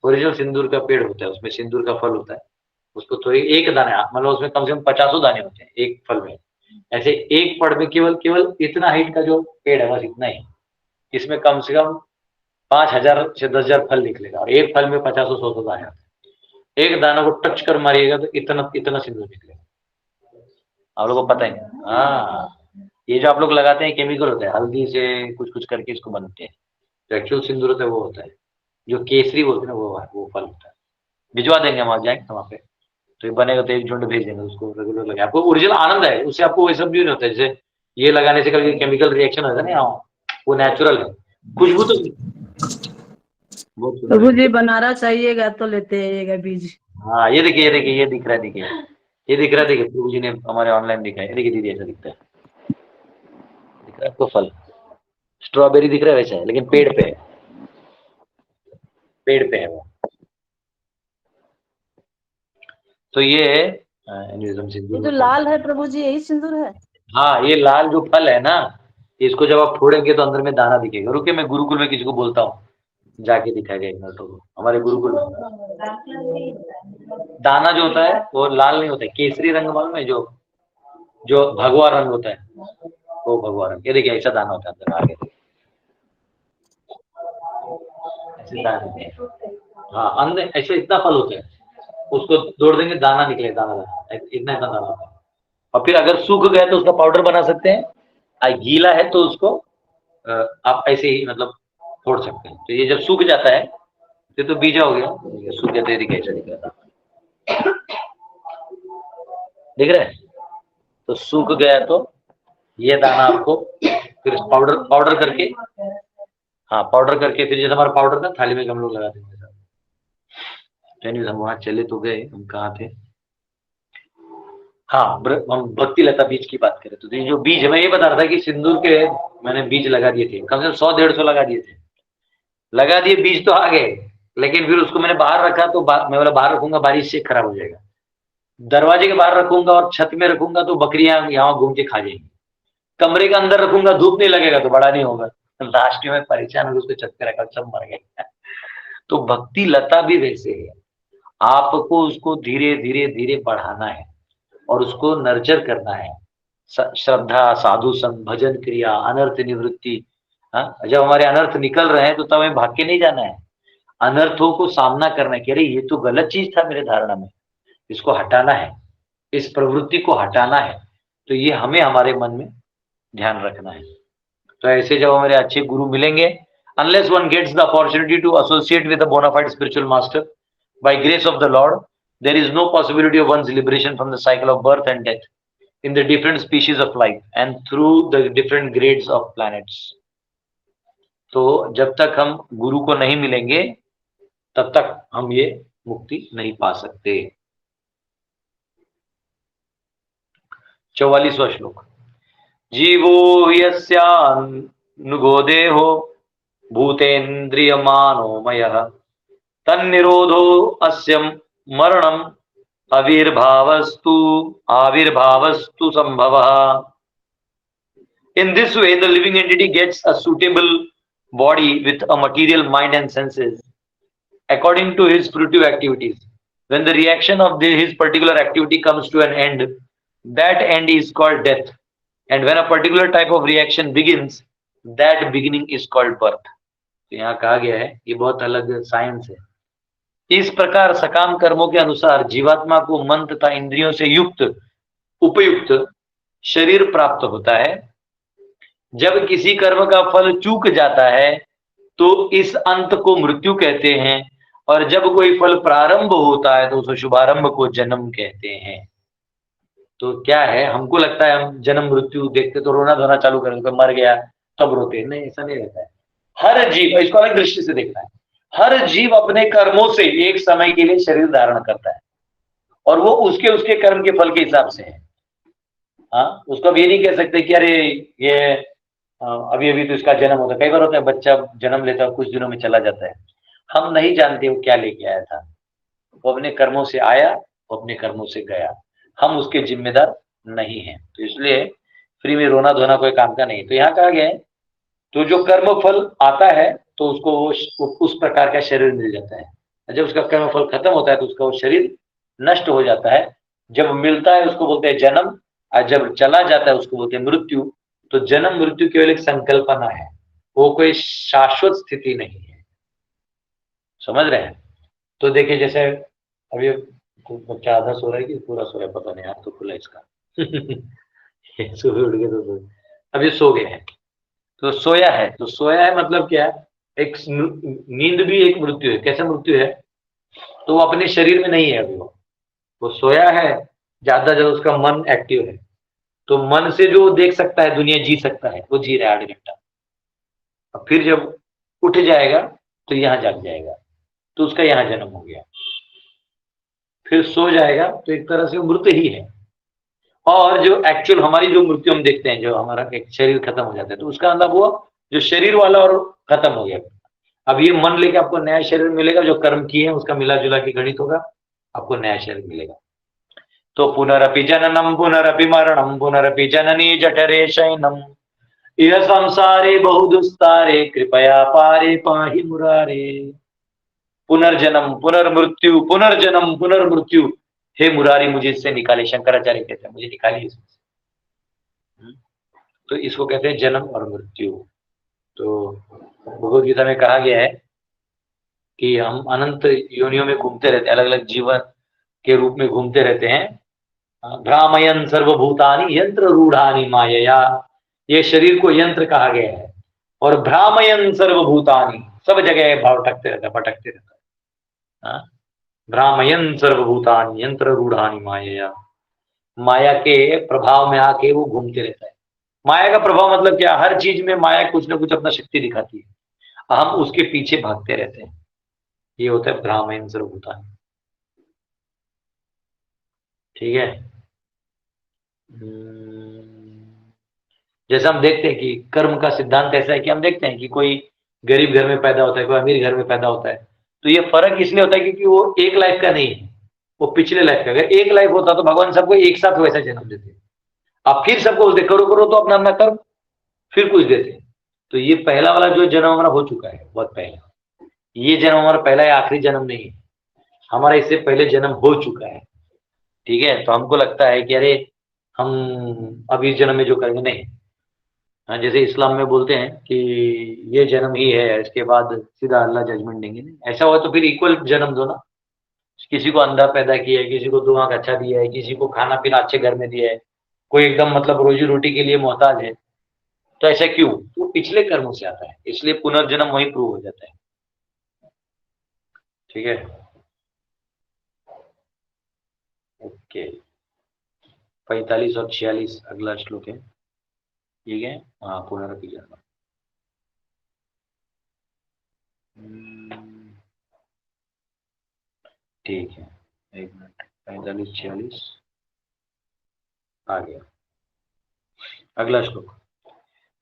Speaker 3: ओरिजिनल सिंदूर का पेड़ होता है, उसमें सिंदूर का फल होता है। उसको तो एक दाना, मतलब उसमें कम से कम 50 दाने होते हैं एक फल में। ऐसे एक फल में केवल केवल इतना हाइट का जो पेड़ है बस इतना ही, इसमें कम से कम 5,000 से 10,000 फल निकलेगा, और एक फल में 50-100 दाने होते हैं। एक दाना को टच कर मारिएगा तो इतना इतना सिंदूर निकलेगा। आप लोगों को पता है? हाँ, ये जो आप लोग लगाते हैं केमिकल होता है, हल्दी से कुछ कुछ करके इसको बनाते हैं। जो एक्चुअल सिंदूर होता है वो होता है, जो केसरी बोलते हैं ना वो फल होता है। भिजवा देंगे हम, आ जाएंगे वहाँ पे, तो ये बनेगा तो एक झुंड भेज देंगे, उसको रेगुलर लगे, आपको ओरिजिनल आनंद है उससे। आपको वैसा भी नहीं होता है जैसे ये लगाने से कभी केमिकल रिएक्शन होता है ना, वो नेचुरल है। खुशबू तो बहुत सुंदर
Speaker 2: प्रभु
Speaker 3: है।
Speaker 2: जी बनाना चाहिएगा तो लेते आइएगा बीज।
Speaker 3: हाँ ये देखिए, ये देखिए, ये दिख रहा है, देखिए ये दिख रहा है, देखिए प्रभु जी ने हमारे ऑनलाइन दिखा है। देखिए दीदी ऐसा दिखता है, दिख रहा है आपको फल? स्ट्रॉबेरी दिख रहा है वैसा है, लेकिन पेड़ पे है, पेड़ पे है वो। तो ये
Speaker 2: ये जो लाल है प्रभु जी यही सिंदूर है?
Speaker 3: हाँ, ये लाल जो फल है ना, इसको जब आप फोड़ेंगे तो अंदर में दाना दिखेगा। रुके, मैं गुरुकुल में किसी को बोलता हूँ, जाके दिखाएगा एक मिनट को हमारे गुरुकुल में। दाना जो होता है वो लाल नहीं होता है, केसरी रंग मालूम है, जो जो भगवा रंग होता है, वो भगवा रंग। ये देखिए ऐसा दाना होता है अंदर आगे, ऐसे दाने। हाँ, अंदर ऐसे इतना फल होता है, उसको तोड़ देंगे दाना निकले, दाना दाना इतना इतना दाना होता है। और फिर अगर सूख गया तो उसका पाउडर बना सकते हैं, और गीला है तो उसको आप ऐसे ही मतलब तोड़ सकते हैं। तो ये जब सूख जाता है तो बीजा हो गया, सूख गया तो ये कैसा दिख रहा था, दिख रहा है। तो सूख गया तो ये दाना आपको फिर पाउडर पाउडर करके, हाँ पाउडर करके, फिर जैसे हमारा पाउडर था थाली में हम लोग लगा देंगे। हम वहां चले तो गए, हम कहाँ थे, हाँ हम भक्ति लता बीज की बात करें तो ये जो बीज है, मैं ये बता रहा था कि सिंदूर के मैंने बीज लगा दिए थे, कम से कम 100-150 लगा दिए थे, लगा दिए, बीज तो आ गए, लेकिन फिर उसको मैंने बाहर रखा तो मैं बोला बाहर रखूंगा बारिश से खराब हो जाएगा, दरवाजे के बाहर रखूंगा और छत में रखूंगा तो बकरियां यहाँ घूम के खा जाएंगी, कमरे के अंदर रखूंगा धूप नहीं लगेगा तो बड़ा नहीं होगा, लास्ट में परेशान हो उसको छत पे रखा सब मर गए। तो भक्ति लता भी वैसे है, आपको उसको धीरे धीरे धीरे बढ़ाना है और उसको नर्चर करना है। श्रद्धा, साधु संग, भजन क्रिया, अनर्थ निवृत्ति। हाँ, जब हमारे अनर्थ निकल रहे हैं तो तब हमें भाग के नहीं जाना है, अनर्थों को सामना करना है कि अरे ये तो गलत चीज था मेरे धारणा में, इसको हटाना है, इस प्रवृत्ति को हटाना है। तो ये हमें हमारे मन में ध्यान रखना है। तो ऐसे जब हमारे अच्छे गुरु मिलेंगे, unless one gets the opportunity to associate with a bona fide spiritual master, by grace of the Lord, there is no possibility of one's liberation from the cycle of birth and death in the different species of life and through the different grades of planets. तो जब तक हम गुरु को नहीं मिलेंगे तब तक हम ये मुक्ति नहीं पा सकते। 44वां श्लोक, जीवो यस्यानुगो देहो भूतेन्द्रियमानोमयः तन्निरोधो अस्य मरणम् आविर्भावस्तु संभवः। In this way, the living entity gets a suitable body with a material mind and senses according to his fruitive activities. When the reaction of his particular activity comes to an end, that end is called death. And when a particular type of reaction begins, that beginning is called birth. तो यहाँ कहा गया है, ये बहुत अलग science है। इस प्रकार सकाम कर्मों के अनुसार जीवात्मा को मन तथा इंद्रियों से युक्त उपयुक्त शरीर प्राप्त होता है। जब किसी कर्म का फल चूक जाता है तो इस अंत को मृत्यु कहते हैं, और जब कोई फल प्रारंभ होता है तो उस शुभारंभ को जन्म कहते हैं। तो क्या है, हमको लगता है हम जन्म मृत्यु देखते तो रोना धोना चालू करेंगे, मर गया तब रोते, नहीं ऐसा नहीं रहता है। हर जीव, इसको अलग दृष्टि से देखना है, हर जीव अपने कर्मों से एक समय के लिए शरीर धारण करता है और वो उसके उसके कर्म के फल के हिसाब से है। हाँ, उसको अब ये नहीं कह सकते कि अरे ये अभी अभी तो इसका जन्म होता है। कई बार होता है बच्चा जन्म लेता है कुछ दिनों में चला जाता है, हम नहीं जानते वो क्या लेके आया था, वो अपने कर्मों से आया, वो अपने कर्मों से गया, हम उसके जिम्मेदार नहीं हैं। तो इसलिए फ्री में रोना धोना कोई काम का नहीं। तो यहाँ कहा गया है, तो जो कर्म फल आता है तो उसको उस प्रकार का शरीर मिल जाता है। जब उसका कर्म फल खत्म होता है तो उसका वो शरीर नष्ट हो जाता है। जब मिलता है उसको बोलते हैं जन्म, और जब चला जाता है उसको बोलते हैं मृत्यु। तो जन्म मृत्यु केवल एक संकल्पना है, वो कोई शाश्वत स्थिति नहीं है। समझ रहे हैं? तो देखिए जैसे अभी बच्चा आधा सो रहा है कि पूरा सो रहा है पता नहीं, हाथ तो खुला इसका सुबह उठ के तो अभी सो गए हैं, तो सोया है। तो सोया है मतलब क्या है, एक नींद भी एक मृत्यु है। कैसे मृत्यु है, तो वो अपने शरीर में नहीं है, अभी वो सोया है, ज्यादा जब उसका मन एक्टिव है तो मन से जो देख सकता है दुनिया जी सकता है, वो जी रहा है 8 घंटा। और फिर जब उठ जाएगा तो यहाँ जाग जाएगा, तो उसका यहाँ जन्म हो गया। फिर सो जाएगा तो एक तरह से मृत ही है। और जो एक्चुअल हमारी जो मृत्यु हम देखते हैं, जो हमारा एक शरीर खत्म हो जाता है, तो उसका अंदर वो जो शरीर वाला और खत्म हो गया। अब ये मन लेके आपको नया शरीर मिलेगा, जो कर्म किए हैं उसका मिला जुला के गणित होगा, आपको नया शरीर मिलेगा। तो पुनरपि जननम पुनरपि मरणम पुनरपि जननी जठरे शयनम यह संसारे बहुदुस्तारे कृपया पारे पाहि मुरारे। पुनर्जन्म पुनर्मृत्यु पुनर्जन्म पुनर्मृत्यु, हे मुरारी मुझे इससे निकाले। शंकराचार्य कहते हैं मुझे निकालिए इसमें से। तो इसको कहते हैं जन्म और मृत्यु। तो भगवद गीता में कहा गया है कि हम अनंत योनियों में घूमते रहते हैं, अलग अलग जीवन के रूप में घूमते रहते हैं। भ्रामयन सर्वभूतानि यंत्र रूढ़ानि मायया, ये शरीर को यंत्र कहा गया है। और भ्रामयन सर्वभूतानि, सब जगह भटकते रहता है, भटकते रहता है। भ्रामयन सर्वभूतानि यंत्र रूढ़ानि मायया, माया के प्रभाव में आके वो घूमते रहता है। माया का प्रभाव मतलब क्या? हर चीज में माया कुछ ना कुछ अपना शक्ति दिखाती है, हम उसके पीछे भागते रहते हैं। ये होता है भ्रामयन सर्वभूतानि। ठीक है। जैसे हम देखते हैं कि कर्म का सिद्धांत ऐसा है कि हम देखते हैं कि कोई गरीब घर में पैदा होता है, कोई अमीर घर में पैदा होता है, तो ये फर्क इसलिए होता है क्योंकि वो एक लाइफ का नहीं है, वो पिछले लाइफ का। अगर एक लाइफ होता तो भगवान सबको एक साथ वैसा जन्म देते, आप फिर सबको करो करो तो अपना अपना कर्म फिर कुछ देते। तो ये पहला वाला जो जन्म हमारा हो चुका है बहुत पहले, ये जन्म हमारा पहला या आखिरी जन्म नहीं है, हमारा इससे पहले जन्म हो चुका है। ठीक है। तो हमको लगता है कि अरे हम अब इस जन्म में जो करेंगे, नहीं। हाँ, जैसे इस्लाम में बोलते हैं कि ये जन्म ही है, इसके बाद सीधा अल्लाह जजमेंट देंगे। नहीं, ऐसा हो तो फिर इक्वल जन्म दो ना। किसी को अंधा पैदा किया है, किसी को दो आंख अच्छा दिया है, किसी को खाना पीना अच्छे घर में दिया है, कोई एकदम मतलब रोजी रोटी के लिए मोहताज है, तो ऐसा क्यों? वो पिछले कर्मों से आता है, इसलिए पुनर्जन्म वही प्रूव हो जाता है। ठीक है। ओके, 45 और 46 अगला श्लोक है। ठीक है। हाँ, पुनरपि जन्म। ठीक है, एक मिनट। 45 46 आ गया। अगला श्लोक।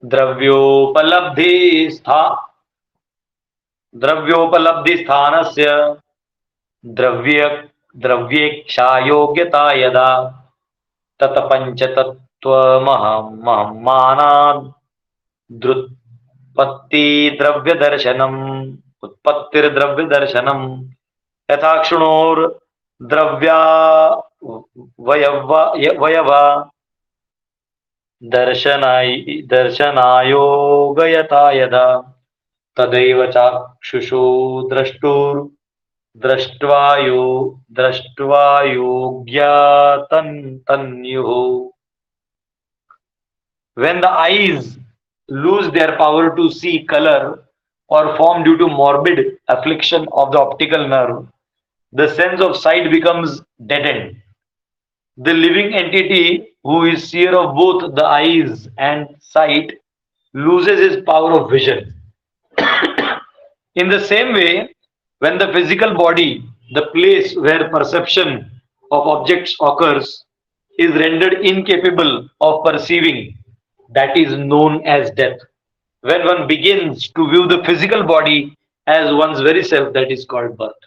Speaker 3: द्रव्योपलब्धि स्थानस्य द्रव्येक्षा योग्यता यदा तत पंचतत्त्वमहमानाद् उत्पत्तिर्द्रव्यदर्शनम् यथा क्षणोर्द्रव्यावयवा दर्शनायोगयता यदा तदैव चाक्षुषो द्रष्ट्वायोग्यतन्युः। When the eyes lose their power to see color or form due to morbid affliction of the optical nerve, the sense of sight becomes deadened. The living entity who is seer of both the eyes and sight loses his power of vision. In the same way, when the physical body, the place where perception of objects occurs, is rendered incapable of perceiving, that is known as death. When one begins to view the physical body as one's very self, that is called birth.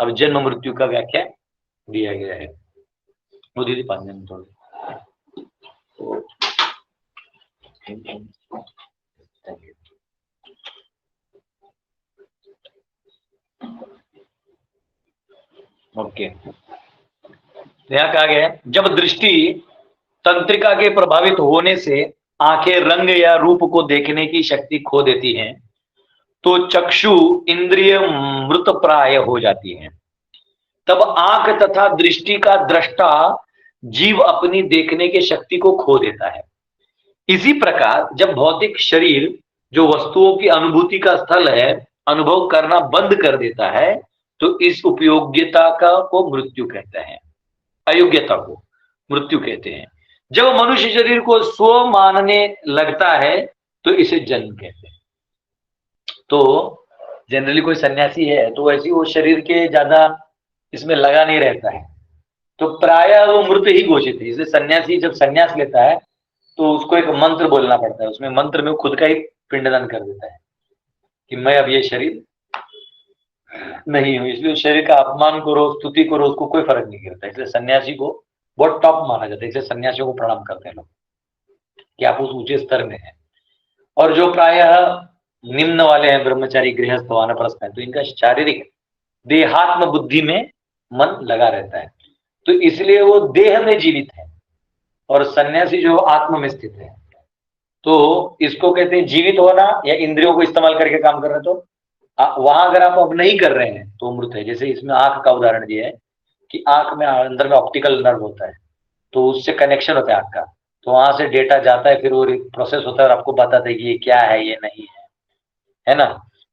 Speaker 3: अब जन्म मृत्यु का व्याख्या दिया गया है। वो दीदी 5 मिनट थोड़े। ओके, यहाँ कहा गया है, जब दृष्टि तंत्रिका के प्रभावित होने से आंखें रंग या रूप को देखने की शक्ति खो देती हैं, तो चक्षु इंद्रिय मृत प्राय हो जाती हैं। तब आंख तथा दृष्टि का दृष्टा जीव अपनी देखने की शक्ति को खो देता है। इसी प्रकार जब भौतिक शरीर जो वस्तुओं की अनुभूति का स्थल है अनुभव करना बंद कर देता है, तो इस उपयोग्यता को मृत्यु कहते हैं, अयोग्यता को मृत्यु कहते हैं। जब मनुष्य शरीर को स्व मानने लगता है तो इसे जन्म कहते हैं। तो जनरली कोई सन्यासी है तो वैसे वो शरीर के ज्यादा इसमें लगा नहीं रहता है, तो प्रायः वो मृत ही घोषित है। इसलिए सन्यासी जब सन्यास लेता है तो उसको एक मंत्र बोलना पड़ता है, उसमें मंत्र में खुद का ही पिंडदान कर देता है कि मैं अब ये शरीर नहीं हूं। इसलिए शरीर का अपमान करो स्तुति करो उसको कोई फर्क नहीं करता। इसलिए सन्यासी को बहुत टॉप माना जाता है, इसलिए सन्यासियों को प्रणाम करते हैं लोग कि आप उस ऊंचे स्तर में हैं। और जो प्रायः निम्न वाले हैं, ब्रह्मचारी, गृहस्थ, वानप्रस्थ हैं, तो इनका शारीरिक देहात्म बुद्धि में मन लगा रहता है, तो इसलिए वो देह में जीवित है, और सन्यासी जो आत्म में स्थित है। तो इसको कहते हैं जीवित होना, या इंद्रियों को इस्तेमाल करके काम कर रहे हैं। तो वहां अगर आप अब नहीं कर रहे हैं तो मृत है। जैसे इसमें आंख का उदाहरण दिया है कि आंख में अंदर में ऑप्टिकल नर्व होता है, तो उससे कनेक्शन होता है आंख का, तो वहां से डेटा जाता है, फिर वो प्रोसेस होता है और आपको बताता है कि ये क्या है, ये नहीं है ना।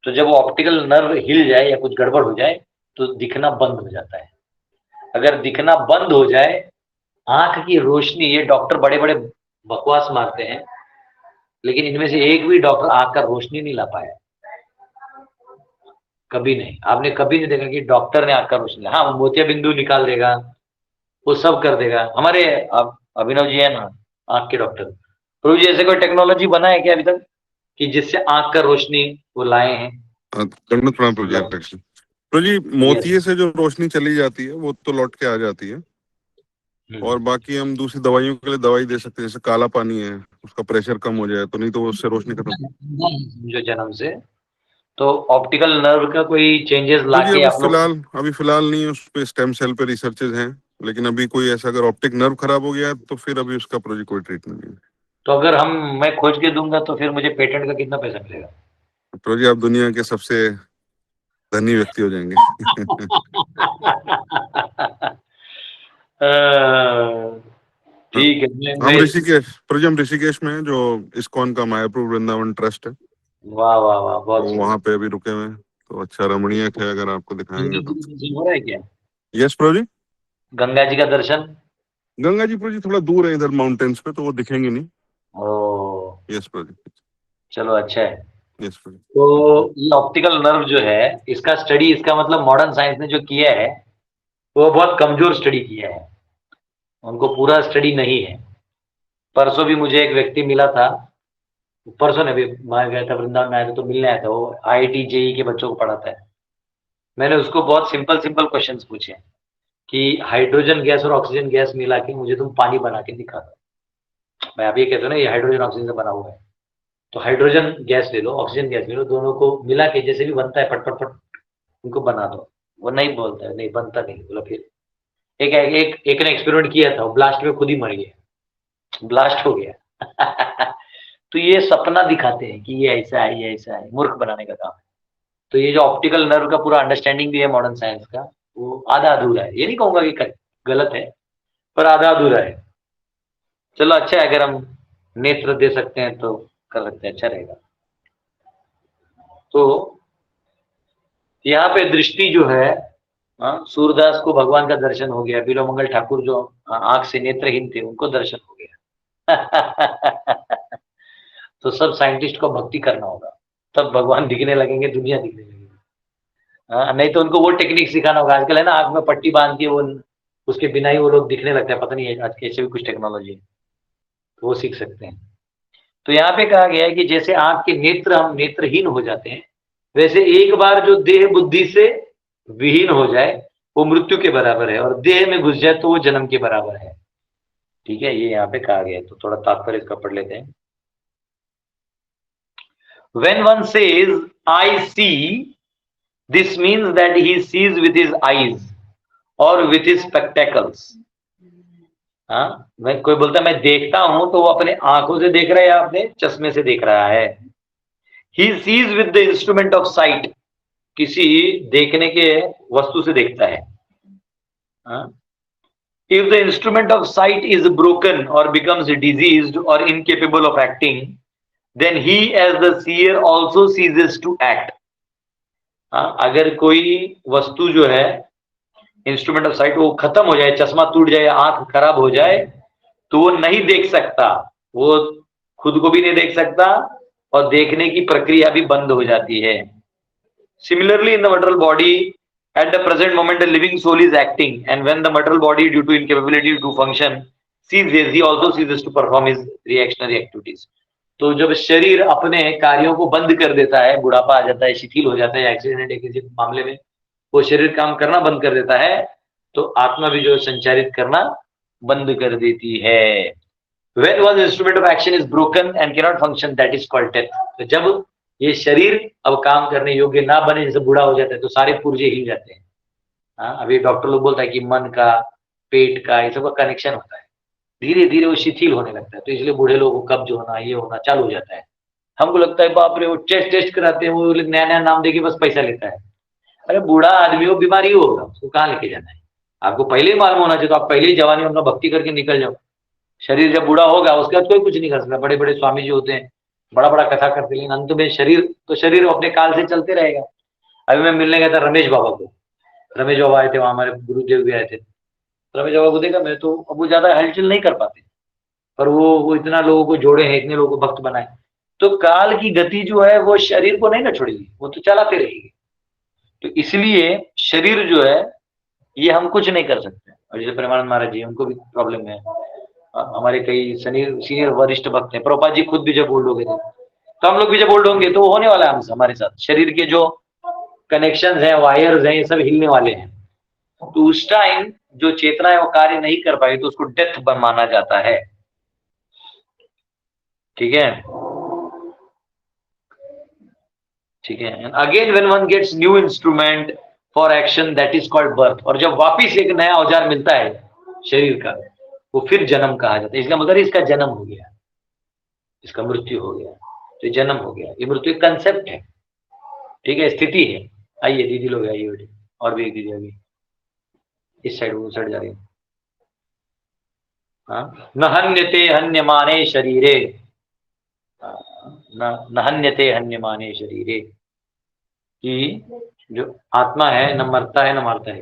Speaker 3: तो जब वो ऑप्टिकल नर्व हिल जाए या कुछ गड़बड़ हो जाए तो दिखना बंद हो जाता है। अगर दिखना बंद हो जाए, आंख की रोशनी, ये डॉक्टर बड़े बड़े बकवास मारते हैं, लेकिन इनमें से एक भी डॉक्टर आंख का रोशनी नहीं ला पाया, कभी नहीं। आपने कभी नहीं देखा कि डॉक्टर ने आंख का रोशनी, हाँ वो मोतिया बिंदु निकाल देगा, वो सब कर देगा। हमारे अभिनव जी है ना आंख के डॉक्टर, प्रभु जी ऐसे कोई टेक्नोलॉजी बना है क्या अभी तक कि जिससे आंख का रोशनी वो लाए हैं?
Speaker 4: दंडवत प्रणाम प्रभु जी। प्रभु जी, मोतिये से जो रोशनी चली जाती है वो तो लौट के आ जाती है, और बाकी हम दूसरी दवाइयों के लिए दवाई दे सकते हैं, जैसे काला पानी है, उसका प्रेशर कम हो जाए तो, नहीं तो उससे रोशनी खत्म
Speaker 3: जो जन्म से। तो ऑप्टिकल नर्व का कोई चेंजेस लाके आप लोग?
Speaker 4: अभी फिलहाल नहीं, उस पे स्टेम सेल पे रिसर्चेज हैं, लेकिन अभी कोई ऐसा अगर ऑप्टिक नर्व खराब हो गया तो फिर अभी उसका कोई ट्रीटमेंट नहीं है।
Speaker 3: तो अगर मैं खोज के दूंगा तो फिर मुझे पेटेंट का कितना पैसा मिलेगा?
Speaker 4: प्रभु जी, आप दुनिया के सबसे धनी व्यक्ति हो जाएंगे।
Speaker 3: ठीक है।
Speaker 4: हम ऋषिकेश में जो इस्कॉन का मायापुर वृंदावन ट्रस्ट है,
Speaker 3: वाह वाह वाह, बहुत
Speaker 4: वहाँ पे अभी रुके हुए हैं, तो अच्छा रमणीय है, अगर आपको दिखाएंगे तो।
Speaker 3: हो रहा है क्या?
Speaker 4: यस प्रभु जी।
Speaker 3: गंगा जी का दर्शन?
Speaker 4: गंगा जी प्रभु जी थोड़ा दूर है इधर माउंटेन्स पे, तो वो दिखेंगे नहीं।
Speaker 3: ओ
Speaker 4: यस प्रभु जी।
Speaker 3: चलो अच्छा है।
Speaker 4: यस प्रभु जी।
Speaker 3: तो ये ऑप्टिकल नर्व जो है, इसका स्टडी, इसका मतलब मॉडर्न साइंस ने जो किया है वो बहुत कमजोर स्टडी किया है, उनको पूरा स्टडी नहीं है। परसों भी मुझे एक व्यक्ति मिला था, परसों ने भी, मैं गया था वृंदावन में, आया था तो मिलने आया था, वो IIT JEE के बच्चों को पढ़ाता है। मैंने उसको बहुत सिंपल क्वेश्चंस पूछे कि हाइड्रोजन गैस और ऑक्सीजन गैस मिला के मुझे तुम पानी बना के दिखा दो। मैं अभी कहता हूँ ना ये हाइड्रोजन ऑक्सीजन से बना हुआ है, तो हाइड्रोजन गैस ले लो, ऑक्सीजन गैस ले लो, दोनों को मिला के जैसे भी बनता है फट उनको बना दो। वो नहीं बोलता है, नहीं बनता नहीं। बोला फिर एक ने एक्सपेरिमेंट किया था, वो ब्लास्ट में खुद ही मर गया, ब्लास्ट हो गया। तो ये सपना दिखाते हैं कि ये ऐसा है, ये ऐसा है, मूर्ख बनाने का काम है। तो ये जो ऑप्टिकल नर्व का पूरा अंडरस्टैंडिंग भी है मॉडर्न साइंस का, वो आधा अधूरा है। ये नहीं कहूंगा कि गलत है, पर आधा अधूरा है। चलो अच्छा है, अगर हम नेत्र दे सकते हैं तो कर सकते हैं, अच्छा रहेगा। तो यहाँ पे दृष्टि जो है, सूरदास को भगवान का दर्शन हो गया, बिलोमंगल ठाकुर जो आंख से नेत्रहीन थे उनको दर्शन हो गया। तो सब साइंटिस्ट को भक्ति करना होगा, तब भगवान दिखने लगेंगे, दुनिया दिखने लगेगी। नहीं तो उनको वो टेक्निक सिखाना होगा। आजकल है ना, आंख में पट्टी बांध के वो उसके बिना ही वो लोग दिखने लगते हैं, पता नहीं है आज कैसे भी कुछ टेक्नोलॉजी है, तो वो सीख सकते हैं। तो यहाँ पे कहा गया है कि जैसे आंख के नेत्र, हम नेत्रहीन हो जाते हैं, वैसे एक बार जो देह बुद्धि से विहीन हो जाए वो मृत्यु के बराबर है, और देह में घुस जाए तो वो जन्म के बराबर है। ठीक है, ये यहाँ पे कहा गया है, तो थोड़ा तात्पर्य इसका पढ़ लेते हैं। When one says I see, this means that he sees with his eyes or with his spectacles. मैं कोई बोलता मैं देखता हूं तो वो अपने आंखों से देख रहा है या अपने चश्मे से देख रहा है। He sees with the instrument of sight, किसी देखने के वस्तु से देखता है। If the instrument of sight is broken or becomes diseased or incapable of acting, then he as the seer also ceases to act. अगर कोई वस्तु जो है इंस्ट्रूमेंट ऑफ साइट वो खत्म हो जाए, चश्मा टूट जाए, आंख खराब हो जाए, तो वो नहीं देख सकता, वो खुद को भी नहीं देख सकता और देखने की प्रक्रिया भी बंद हो जाती है। Similarly, in the material body, at the present moment, the living soul is acting, and when the material body, due to incapability to function, ceases, he also ceases to perform his reactionary activities. तो जब शरीर अपने कार्यों को बंद कर देता है, बुढ़ापा आ जाता है, शिथिल हो जाता है, एक्सीडेंट या किसी मामले में वो शरीर काम करना बंद कर देता है, तो आत्मा भी जो संचारित करना बंद कर देती है। When one instrument of action is broken and cannot function, that is called death. तो जब ये शरीर अब काम करने योग्य ना बने, जैसे बूढ़ा हो जाता है तो सारे पुर्जे हिल जाते हैं। हाँ, अभी डॉक्टर लोग बोलता है कि मन का, पेट का, ये सब का कनेक्शन होता है, धीरे धीरे वो शिथिल होने लगता है, तो इसलिए बूढ़े लोगों को कब्ज होना, ये होना चालू हो जाता है। हमको लगता है बाप रे, वो टेस्ट कराते हैं, वो नया नया नाम देके बस पैसा लेता है। अरे बूढ़ा आदमी हो, बीमारी होगा, उसको कहाँ लेके जाना है? आपको पहले ही मालूम होना चाहिए, तो आप पहले ही जवानी में अपना भक्ति करके निकल जाओ। शरीर जब बूढ़ा होगा उसके बाद कोई कुछ नहीं कर सकता। बड़े बड़े स्वामी जी होते हैं, बड़ा बड़ा कथा करते हैं, लेकिन अंत में शरीर अपने काल से चलते रहेगा। अभी मैं मिलने गया था रमेश बाबा को, रमेश बाबा आए थे, वहां हमारे गुरुदेव भी आए थे। रमेश बाबा को देखा मैं, तो अब वो ज्यादा हलचल नहीं कर पाते, पर वो इतना लोगों को जोड़े हैं, इतने लोगों को भक्त बनाए, तो काल की गति जो है वो शरीर को नहीं ना छोड़ेगी, वो तो चलाते रहेगी। तो इसलिए शरीर जो है ये हम कुछ नहीं कर सकते। और जैसे प्रेमानंद महाराज जी, उनको भी प्रॉब्लम है, हमारे कई सीनियर वरिष्ठ भक्त हैं, प्रभुपाद जी खुद भी जब ओल्ड हो गए थे, तो हम लोग भी जब ओल्ड होंगे तो होने वाला है हमसे, हमारे साथ शरीर के जो कनेक्शंस हैं, वायर्स हैं, ये सब हिलने वाले हैं। तो उस टाइम जो चेतना है वो कार्य नहीं कर पाई, तो उसको डेथ माना जाता है। ठीक है, ठीक है। Again when one gets new instrument for action, that is called birth. और जब वापिस एक नया औजार मिलता है शरीर का, वो फिर जन्म कहा जाता है। इसका मतलब इसका जन्म हो गया, इसका मृत्यु हो गया, तो ये जन्म हो गया। ये मृत्यु एक कंसेप्ट है, ठीक है, स्थिति है। आइए दीदी लोग, आइए बेटे, और भी एक दीदी अभी इस साइड, वो साइड जा रही है। न हन्यते हन्यमाने शरीरे, न हन्यते हन्यमाने शरीरे, कि जो आत्मा है न मरता है न मारता है।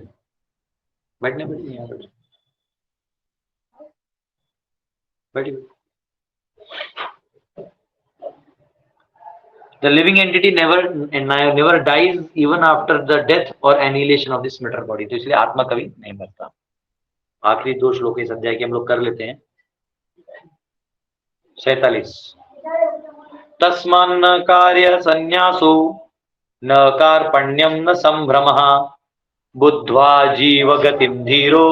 Speaker 3: बैठने बैठने यहाँ बैठे, बैठिए। The living entity never dies even after the death or annihilation of this matter body. तो इसलिए आत्मा कभी नहीं मरता। आखिरी 2 श्लोक इस अध्याय के हम लोग कर लेते हैं। 47 तस्मान्न कार्य संन्यासो न कार्पण्यम न संभ्रमः बुद्ध्वा जीव गतिम धीरो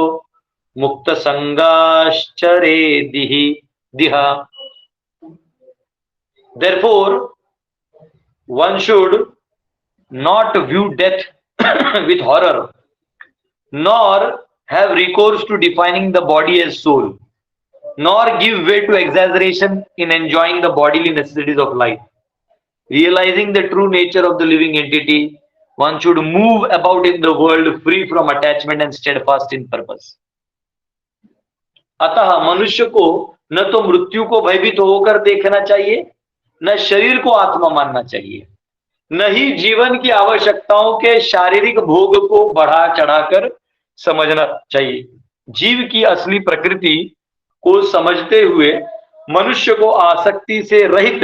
Speaker 3: मुक्त संगाश्चरेदिह। Therefore one should not view death with horror, nor have recourse to defining the body as soul, nor give way to exaggeration in enjoying the bodily necessities of life. Realizing the true nature of the living entity, one should move about in the world free from attachment and steadfast in purpose. अतः मनुष्य को न तो मृत्यु को भयभीत होकर देखना चाहिए, न शरीर को आत्मा मानना चाहिए, न ही जीवन की आवश्यकताओं के शारीरिक भोग को बढ़ा चढ़ाकर समझना चाहिए। जीव की असली प्रकृति को समझते हुए मनुष्य को आसक्ति से रहित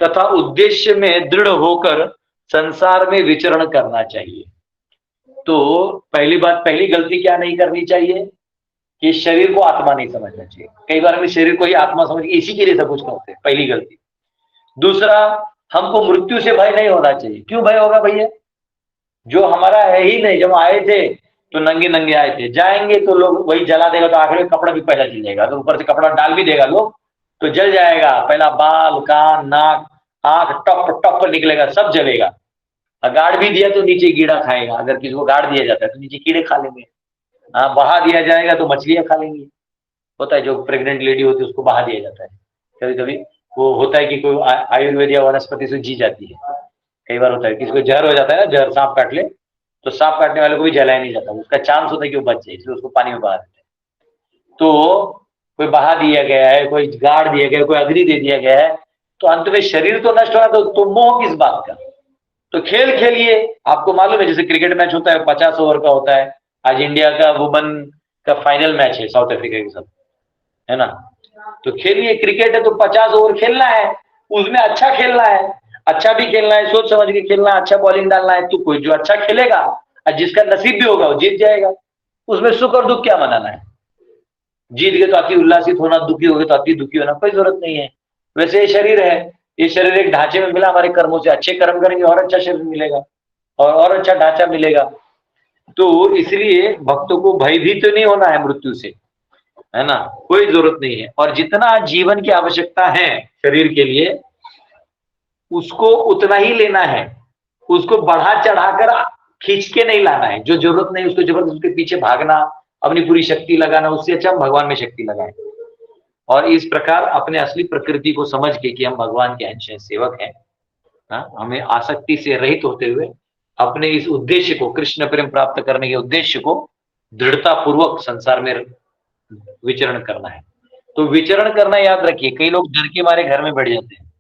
Speaker 3: तथा उद्देश्य में दृढ़ होकर संसार में विचरण करना चाहिए। तो पहली बात, पहली गलती क्या नहीं करनी चाहिए कि शरीर को आत्मा नहीं समझना चाहिए। कई बार हम शरीर को ही आत्मा समझ के इसी के लिए सब कुछ करते हैं, पहली गलती। दूसरा, हमको मृत्यु से भय नहीं होना चाहिए। क्यों भय होगा भैया? जो हमारा है ही नहीं। जब आए थे तो नंगे नंगे आए थे, जाएंगे तो लोग वही जला देगा, तो आखिर में कपड़ा भी पहला जल जाएगा, तो ऊपर से कपड़ा डाल भी देगा लोग तो जल जाएगा। पहला बाल, कान, नाक, आंख टप टप निकलेगा, सब जलेगा। गाड़ भी दिया तो नीचे कीड़ा खाएगा, अगर किसी को गाड़ दिया जाता है तो नीचे कीड़े खा लेंगे। हाँ, बहा दिया जाएगा तो मछलियां खा लेंगी। होता है, जो प्रेग्नेंट लेडी होती है उसको बहा दिया जाता है। कभी कभी वो होता है कि कोई आयुर्वेद या वनस्पति से जी जाती है। कई बार होता है किसी को जहर हो जाता है ना, जहर सांप काट ले तो सांप काटने वाले को भी जलाया नहीं जाता, उसका चांस होता है कि वो बच जाए, इसलिए उसको पानी में बहा देते हैं। तो कोई बहा दिया गया है, कोई गाड़ दिया गया है, कोई अग्नि दे दिया गया है, तो अंत में शरीर तो नष्ट होगा, तो मोह किस बात का? तो खेल खेलिए। आपको मालूम है जैसे क्रिकेट मैच होता है 50 ओवर का होता है। आज इंडिया का वुमेन का फाइनल मैच है साउथ अफ्रीका के साथ, है ना। तो खेलिए, क्रिकेट है तो 50 ओवर खेलना है, उसमें अच्छा खेलना है, अच्छा भी खेलना है, सोच समझ के खेलना है, अच्छा बॉलिंग डालना है। तो कोई जो अच्छा खेलेगा और जिसका नसीब भी होगा वो जीत जाएगा। उसमें सुख और दुख क्या मनाना है? जीत गए तो अति उल्लासित होना, दुखी हो गए तो अति दुखी होना, कोई जरूरत नहीं है। वैसे ये शरीर है, ये शरीर एक ढांचे में मिला हमारे कर्मों से। अच्छे कर्म करेंगे और अच्छा शरीर मिलेगा और अच्छा ढांचा मिलेगा। तो इसलिए भक्तों को भयभीत नहीं होना है मृत्यु से। है ना, कोई जरूरत नहीं है। और जितना जीवन की आवश्यकता है शरीर के लिए उसको उतना ही लेना है, उसको बढ़ा चढ़ाकर खींच के नहीं लाना है। जो जरूरत नहीं उसको जबरदस्ती उसके पीछे भागना, अपनी पूरी शक्ति लगाना, उससे अच्छा हम भगवान में शक्ति लगाएं। और इस प्रकार अपने असली प्रकृति को समझ के कि हम भगवान के अंश हैं, सेवक हैं, हमें आसक्ति से रहित होते हुए अपने इस उद्देश्य को, कृष्ण प्रेम प्राप्त करने के उद्देश्य को दृढ़ता पूर्वक संसार में विचरण करना है। तो विचरण करना याद रखिए, कई लोग डर के मारे घर में बैठ जाते हैं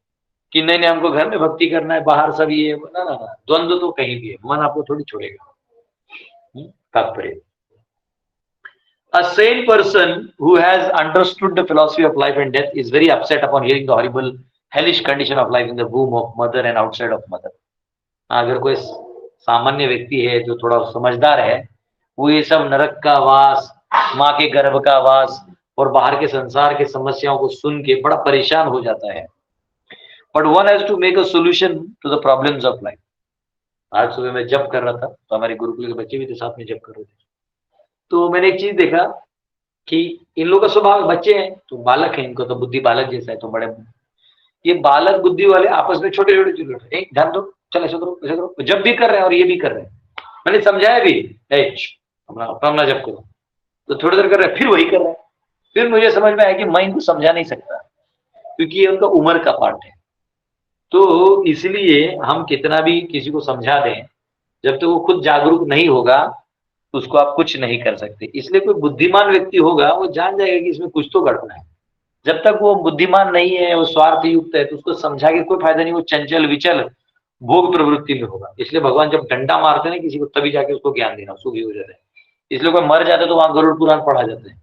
Speaker 3: कि नहीं नहीं हमको घर में भक्ति करना है, बाहर सब ये ना ना ना, द्वंद्व तो कहीं भी है, मन आपको थोड़ी छोड़ेगा। तात्पर्य, a sane person who has understood the philosophy of life and death is very upset upon hearing the horrible hellish condition of life in the womb of mother and outside of mother। अगर कोई सामान्य व्यक्ति है जो थोड़ा समझदार है, वो ये सब नरक का वास, माँ के गर्भ का वास और बाहर के संसार के समस्याओं को सुन के बड़ा परेशान हो जाता है। But one has to make a solution to the problems of life. आज सुबह मैं जप कर रहा था, तो हमारे गुरुकुल के बच्चे भी थे साथ में जप कर रहे थे। तो मैंने एक चीज देखा कि इन लोगों का स्वभाव, बच्चे हैं तो बालक है, इनको तो बुद्धि बालक जैसा है, तो बड़े ये बालक बुद्धि वाले आपस में छोटे छोटे चिल्लड़, एक ध्यान दो, चल ऐसा करो ऐसा करो, जब भी कर रहे हैं और ये भी कर रहे हैं। मैंने समझाया भी, अपना जब करो, तो थोड़ी देर कर रहे हैं, फिर वही कर रहे हैं। फिर मुझे समझ में आया कि मैं इनको समझा नहीं सकता, क्योंकि ये उनका उम्र का पार्ट है। तो इसलिए हम कितना भी किसी को समझा दें, जब तक वो खुद जागरूक नहीं होगा उसको आप कुछ नहीं कर सकते। इसलिए कोई बुद्धिमान व्यक्ति होगा, वो जान जाएगा कि इसमें कुछ तो गड़बड़ है। जब तक वो बुद्धिमान नहीं है, वो स्वार्थ युक्त है, तो उसको समझा के कोई फायदा नहीं, वो चंचल विचल भोग प्रवृत्ति में होगा। इसलिए भगवान जब डंडा मारते हैं किसी को, तभी जाके उसको ज्ञान देना, उसको भी हो जाता है। इसलिए कोई मर जाता है तो वहां गरुड़ पुराण पढ़ा जाता है।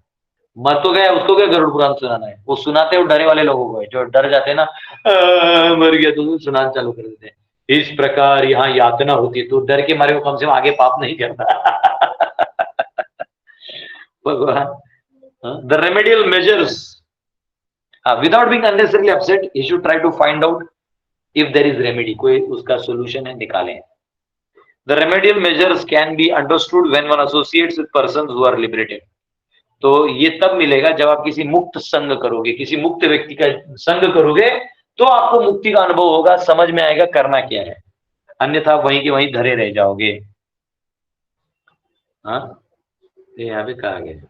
Speaker 3: मर तो गया, उसको क्या गरुड़ पुराण सुनाना है? वो सुनाते हैं वो डरे वाले लोगों को, जो डर जाते हैं ना, मर गया, तो सुनाना चालू कर देते हैं। इस प्रकार यहाँ यातना होती है, तो डर के मारे वो कम से कम आगे पाप नहीं करता। The remedial measures, without being unnecessarily upset, he should try to find out if there is remedy, कोई उसका solution है, निकालें। The remedial measures can be understood when one associates with persons who are liberated। तो ये तब मिलेगा जब आप किसी मुक्त संग करोगे, किसी मुक्त व्यक्ति का संग करोगे, तो आपको मुक्ति का अनुभव होगा, समझ में आएगा करना क्या है। अन्यथा वहीं के वहीं धरे रह जाओगे। हाँ, यहाँ पे कहा गया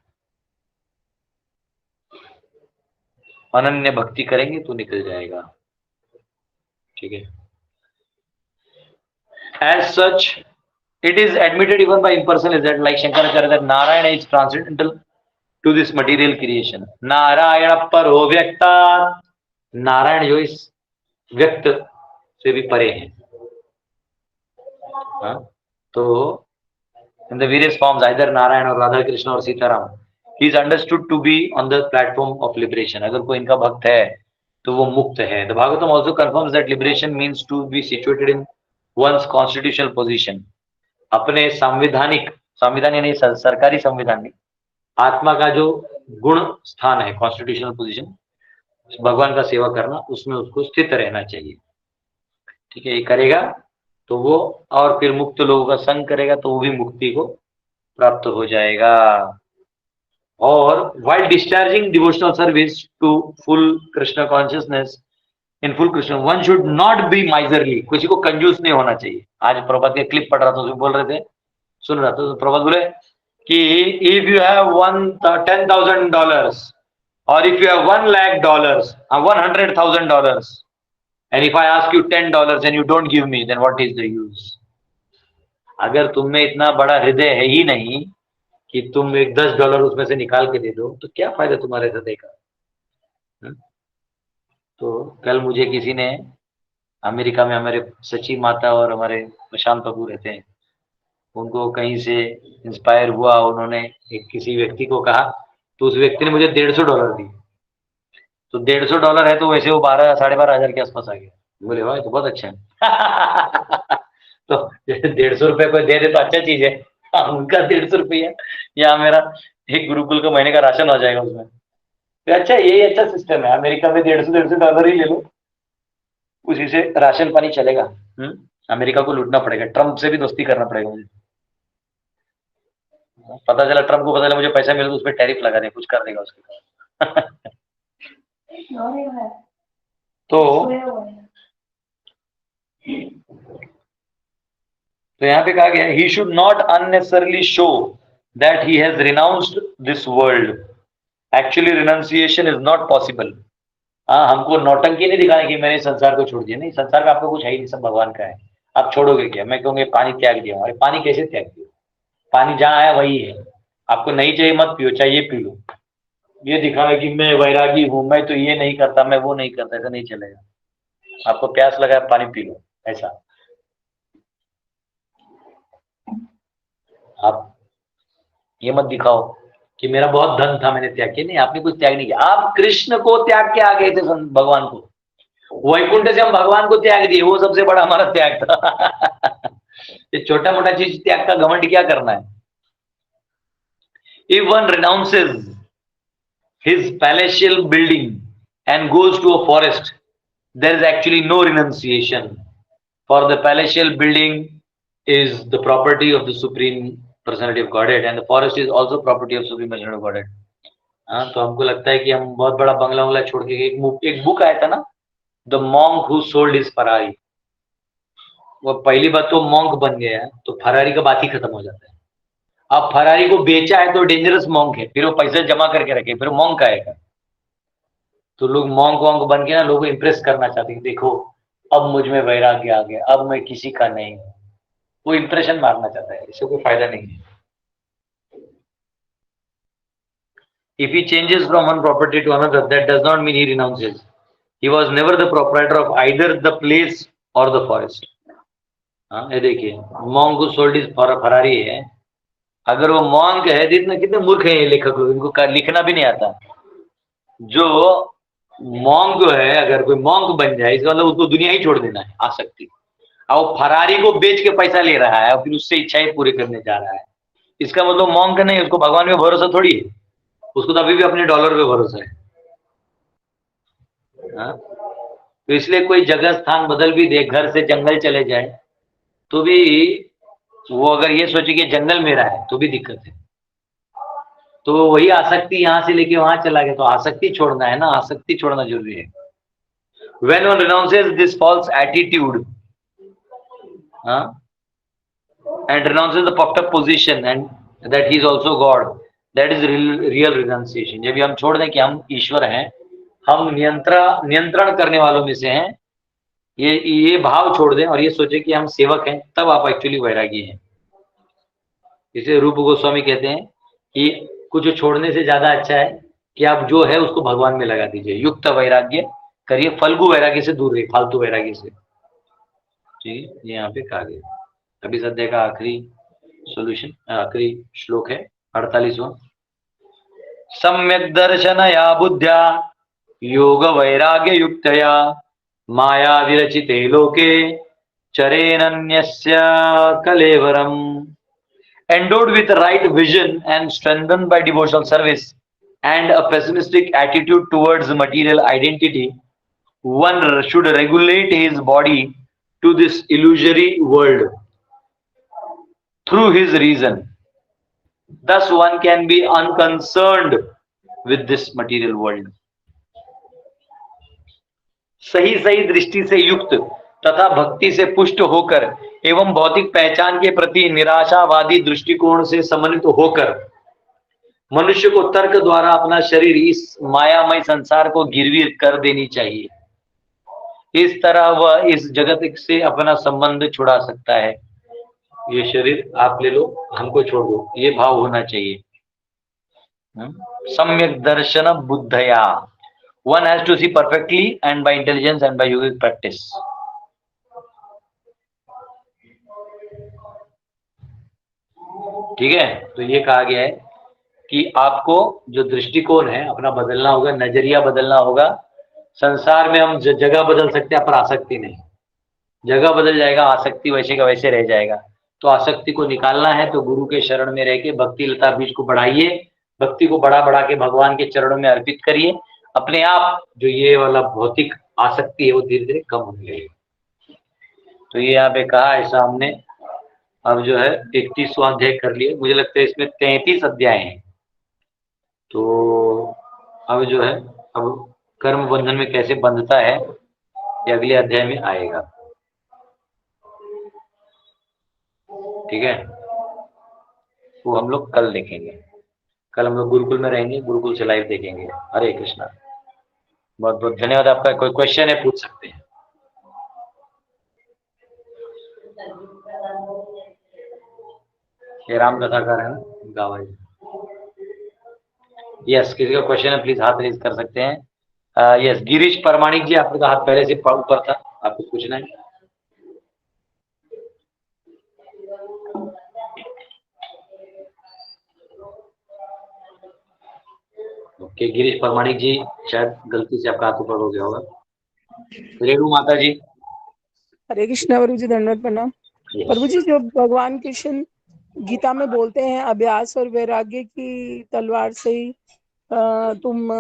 Speaker 3: अनन्य भक्ति करेंगे तो निकल जाएगा। ठीक है। As such, it is admitted even by impersonalists that, like Shankaracharya, that Narayana is transcendental to this material creation। Narayan परो व्यक्ता, नारायण जो इस व्यक्त से भी परे हैं। तो in the various forms, either Narayan or Radha Krishna or Sitaram, he is understood to be on the platform of liberation। अगर कोई इनका भक्त है तो वो मुक्त है। The Bhagavatam also confirms that liberation means to be situated in one's constitutional position। अपने संविधानिक नहीं, सरकारी संविधानिक आत्मा का जो गुण स्थान है, कॉन्स्टिट्यूशनल पोजीशन, भगवान का सेवा करना, उसमें उसको स्थित रहना चाहिए। ठीक है, ये करेगा तो वो, और फिर मुक्त लोगों का संग करेगा तो वो भी मुक्ति को प्राप्त हो जाएगा। और while discharging devotional service to full Krishna consciousness, in full Krishna, one should not be miserly। किसी को कंजूस नहीं होना चाहिए। आज प्रभात के क्लिप पढ़ रहा था, उसमें बोल रहे थे, सुन रहा था, तो प्रभात बोले कि if you have $10,000 or if you have $1,00,000 or $100,000 and if I ask you $10 and you don't give me, then what is the use। अगर तुम में इतना बड़ा हृदय है ही नहीं कि तुम एक $10 उसमें से निकाल के दे दो, तो क्या फायदा तुम्हारे हृदय का। तो कल मुझे किसी ने, अमेरिका में हमारे सची माता और हमारे प्रशांत बाबू रहते हैं, उनको कहीं से इंस्पायर हुआ, उन्होंने एक किसी व्यक्ति को कहा, तो उस व्यक्ति ने मुझे $150 दिए। तो $150 है, तो वैसे वो 12-12,500 के आसपास आ गया। बोले वाह, तो बहुत अच्छा है। तो 150 रुपए कोई दे दे तो अच्छा चीज है। उनका 150 रुपया या मेरा एक गुरुकुल का महीने का राशन हो जाएगा उसमें। तो अच्छा, यही अच्छा सिस्टम है। अमेरिका में $150 ही ले लो, उसी से राशन पानी चलेगा। अमेरिका को लूटना पड़ेगा, ट्रम्प से भी दोस्ती करना पड़ेगा मुझे। पता चला ट्रम्प को पता चला मुझे पैसा मिले तो उस पर टैरिफ लगा दे, कुछ कर देगा उसके बाद। तो यहाँ पे कहा गया he should not unnecessarily show that he has renounced this world, actually renunciation is not possible. हाँ, हमको नौटंकी नहीं दिखाने की मैंने संसार को छोड़ दिया, नहीं, संसार का आपको कुछ है ही नहीं, सब भगवान का है, आप छोड़ोगे क्या? मैं कहूँगी पानी त्याग दिया। अरे पानी कैसे त्याग दिया? पानी जहाँ आया वही है, आपको नहीं चाहिए मत पियो, चाहिए पी लो। ये दिखावे कि मैं वैरागी हूं, मैं तो ये नहीं करता, मैं वो नहीं करता, ऐसा नहीं चलेगा। आपको प्यास लगा है पानी पी लो, ऐसा। आप ये मत दिखाओ कि मेरा बहुत धन था मैंने त्याग किया, नहीं, आपने कुछ त्याग नहीं किया। आप कृष्ण को त्याग के आ गए थे भगवान को, वैकुंठ से हम भगवान को त्याग दिए, वो सबसे बड़ा हमारा त्याग था। ये छोटा मोटा चीज त्याग का घमंड क्या करना है? If one renounces his palatial building and goes to a forest, there is actually no renunciation, for the palatial building is the property of the Supreme Personality of Godhead and the forest is also property of Supreme Personality of Godhead. हाँ, तो हमको लगता है कि हम बहुत बड़ा बंगला वंगला छोड़ के, एक बुक आया था ना, the monk who sold his Ferrari. वो पहली बात तो मॉन्क बन गया है तो फरारी का बात ही खत्म हो जाता है। अब फरारी को बेचा है तो डेंजरस मॉन्क है, फिर वो पैसे जमा करके रखे, फिर मॉन्क आएगा। तो लोग मॉन्क वॉन्क बन के ना लोगों को इंप्रेस करना चाहते हैं, देखो अब मुझ में वैराग्य आ गया, अब मैं किसी का नहीं हूं। वो इंप्रेशन मारना चाहता है, इससे कोई फायदा नहीं है। If he changes from one property to another, that does not mean he renounces. He was never the proprietor of either the place or the forest. हाँ, ये देखिए, मॉन्क को सोल्ड इज फरारी है। अगर वो मॉन्क है, जितने कितने मूर्ख हैं ये लेखक लोग, इनको लिखना भी नहीं आता। जो मॉन्क है, अगर कोई मॉन्क बन जाए इसका मतलब उसको दुनिया ही छोड़ देना है, आसक्ति। और फरारी को बेच के पैसा ले रहा है और फिर उससे इच्छाएं पूरी करने जा रहा है, इसका मतलब मॉन्क नहीं, उसको भगवान पे भरोसा थोड़ी है, उसको तो अभी भी अपने डॉलर पे भरोसा है। हाँ? तो इसलिए कोई जगह स्थान बदल भी दे, घर से जंगल चले जाए तो भी वो अगर ये सोचे कि जंगल मेरा है तो भी दिक्कत है। तो वही आसक्ति यहां से लेके वहां चला गया, तो आसक्ति छोड़ना है ना, आसक्ति छोड़ना जरूरी है। When one renounces this false attitude, and renounces the puffed up position and that he is also God, that is real renunciation. जब हम छोड़ दें कि हम ईश्वर हैं, हम नियंत्रण करने वालों में से हैं, ये भाव छोड़ दें और ये सोचे कि हम सेवक हैं, तब आप एक्चुअली वैरागी हैं। इसे रूप गोस्वामी कहते हैं कि कुछ छोड़ने से ज्यादा अच्छा है कि आप जो है उसको भगवान में लगा दीजिए, युक्त वैराग्य करिए, फल्गु वैराग्य से दूर रहिए, फालतू वैराग्य से। ठीक है, ये यहाँ पे कहा गया। अभी सद्य का आखिरी सॉल्यूशन, आखिरी श्लोक है 48वां। सम्यक दर्शनया बुद्ध्या योग वैराग्य युक्तया माया विरचिते लोके चरेनन्यस्य कलेवरम। Endowed with right vision and strengthened by devotional service and a pessimistic attitude towards material identity, one should regulate his body to this illusory world through his reason. Thus one can be unconcerned with this material world. सही सही दृष्टि से युक्त तथा भक्ति से पुष्ट होकर एवं भौतिक पहचान के प्रति निराशावादी दृष्टिकोण से समन्वित होकर मनुष्य को तर्क द्वारा अपना शरीर इस मायामय संसार को गिरवी कर देनी चाहिए। इस तरह वह इस जगत से अपना संबंध छुड़ा सकता है। ये शरीर आप ले लो, हमको छोड़ दो, ये भाव होना चाहिए। सम्यक दर्शन बुद्धया, one has to see perfectly and by intelligence and by yogic practice. ठीक है, तो ये कहा गया है कि आपको जो दृष्टिकोण है अपना बदलना होगा, नजरिया बदलना होगा। संसार में हम जगह बदल सकते हैं पर आसक्ति नहीं। जगह बदल जाएगा, आसक्ति वैसे का वैसे रह जाएगा। तो आसक्ति को निकालना है तो गुरु के शरण में रह के भक्ति लता बीज को बढ़ाइए, भक्ति को बढ़ा बढ़ा के भगवान के चरणों में अर्पित करिए। अपने आप जो ये वाला भौतिक आसक्ति है वो धीरे धीरे कम होने लगेगी। तो ये यहाँ पे कहा, ऐसा हमने अब जो है 31वां अध्याय कर लिए, मुझे लगता है इसमें 33 अध्याय हैं। तो अब जो है, अब कर्म बंधन में कैसे बंधता है ये अगले अध्याय में आएगा। ठीक है, वो हम लोग कल देखेंगे। कल हम लोग गुरुकुल में रहेंगे, गुरुकुल से लाइव देखेंगे। हरे कृष्णा, बहुत बहुत धन्यवाद आपका। कोई क्वेश्चन है पूछ सकते हैं। ये राम कथाकार है ना गावा। यस, किसी का क्वेश्चन है प्लीज हाथ रेज कर सकते हैं। यस, गिरीश परमाणिक जी, आपका हाथ पहले से ऊपर था, आपको पूछना है। ओके, गिरीश परमाणिक जी, शायद गलती से आपका हाथ ऊपर हो गया होगा। रेणु माता जी।
Speaker 5: हरे कृष्णा प्रभु जी, दंडवत प्रणाम। प्रभु जी, जो भगवान कृष्ण गीता में बोलते हैं अभ्यास और वैराग्य की तलवार से ही तुम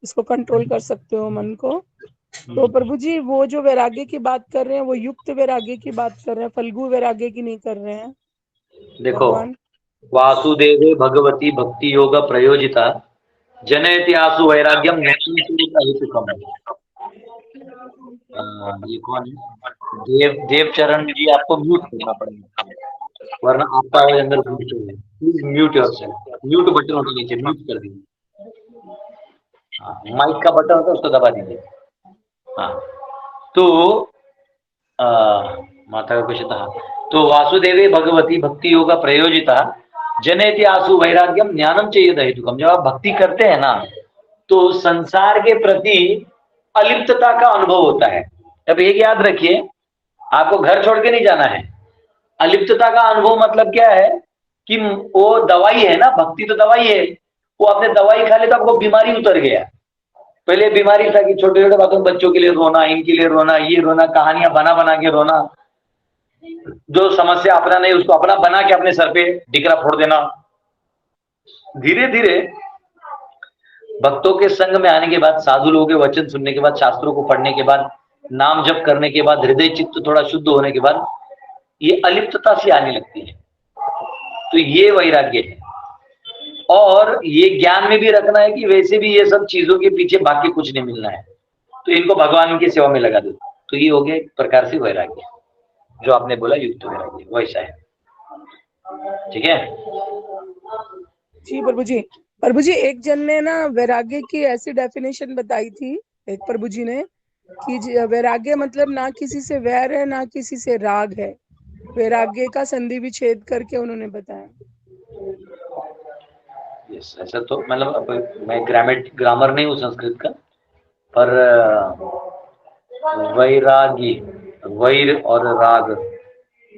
Speaker 5: इसको कंट्रोल कर सकते हो मन को, तो प्रभु जी वो जो वैराग्य की बात कर रहे हैं वो युक्त वैराग्य की बात कर रहे हैं, फल्गु वैराग्य की नहीं कर रहे हैं।
Speaker 3: देखो, वासुदेवे भगवती भक्ति योग प्रयोजिता जनयति आसु वैराग्यम नैतिकम। ये कौन है? देवचरण जी, आपको म्यूट करना पड़ेगा वरना आपका आवाज अंदर घुस जाएगा। Please mute yourself. Mute button होता नीचे, म्यूट कर दीजिए। माइक का बटन होता है उसको दबा दीजिए। हाँ, तो माता का क्वेश्चन था। तो वासुदेवे भगवती भक्ति योग प्रयोजिता जनयति आसु वैराग्यम ज्ञानम चाहिए दहेतुकम। जब आप भक्ति करते हैं ना तो संसार के प्रति अलिप्तता का अनुभव होता है। अब एक याद रखिए, आपको घर छोड़ के नहीं जाना है। अलिप्तता का अनुभव मतलब क्या है कि वो दवाई है ना, भक्ति तो दवाई है। वो आपने दवाई खा ली तो आपको बीमारी उतर गया। पहले बीमारी था कि छोटे छोटे बातों में बच्चों के लिए रोना, इनके लिए रोना, ये रोना, कहानियां बना बना के रोना, जो समस्या अपना नहीं उसको अपना बना के अपने सर पे डिकरा फोड़ देना। धीरे धीरे भक्तों के संग में आने के बाद, साधु लोगों के वचन सुनने के बाद, शास्त्रों को पढ़ने के बाद, नाम जप करने के बाद, हृदय चित्त थोड़ा शुद्ध होने के बाद ये अलिप्तता सी आने लगती है। तो ये वैराग्य है। और ये ज्ञान में भी रखना है कि वैसे भी ये सब चीजों के पीछे बाकी कुछ नहीं मिलना है, तो इनको भगवान की सेवा में लगा दो। तो ये हो गया एक प्रकार से वैराग्य, जो आपने बोला युक्त वैराग्य वैसा है। ठीक है
Speaker 5: जी प्रभु जी। प्रभु जी, एक जन ने ना वैराग्य की ऐसी डेफिनेशन बताई थी, एक प्रभु जी ने, कि वैराग्य मतलब ना किसी से वैर है ना किसी से राग है। वैराग्य का संधि विच्छेद करके उन्होंने बताया।
Speaker 3: यस, ऐसा तो मतलब मैं ग्रामर नहीं हूँ संस्कृत का, पर वैरागी, वैर और राग,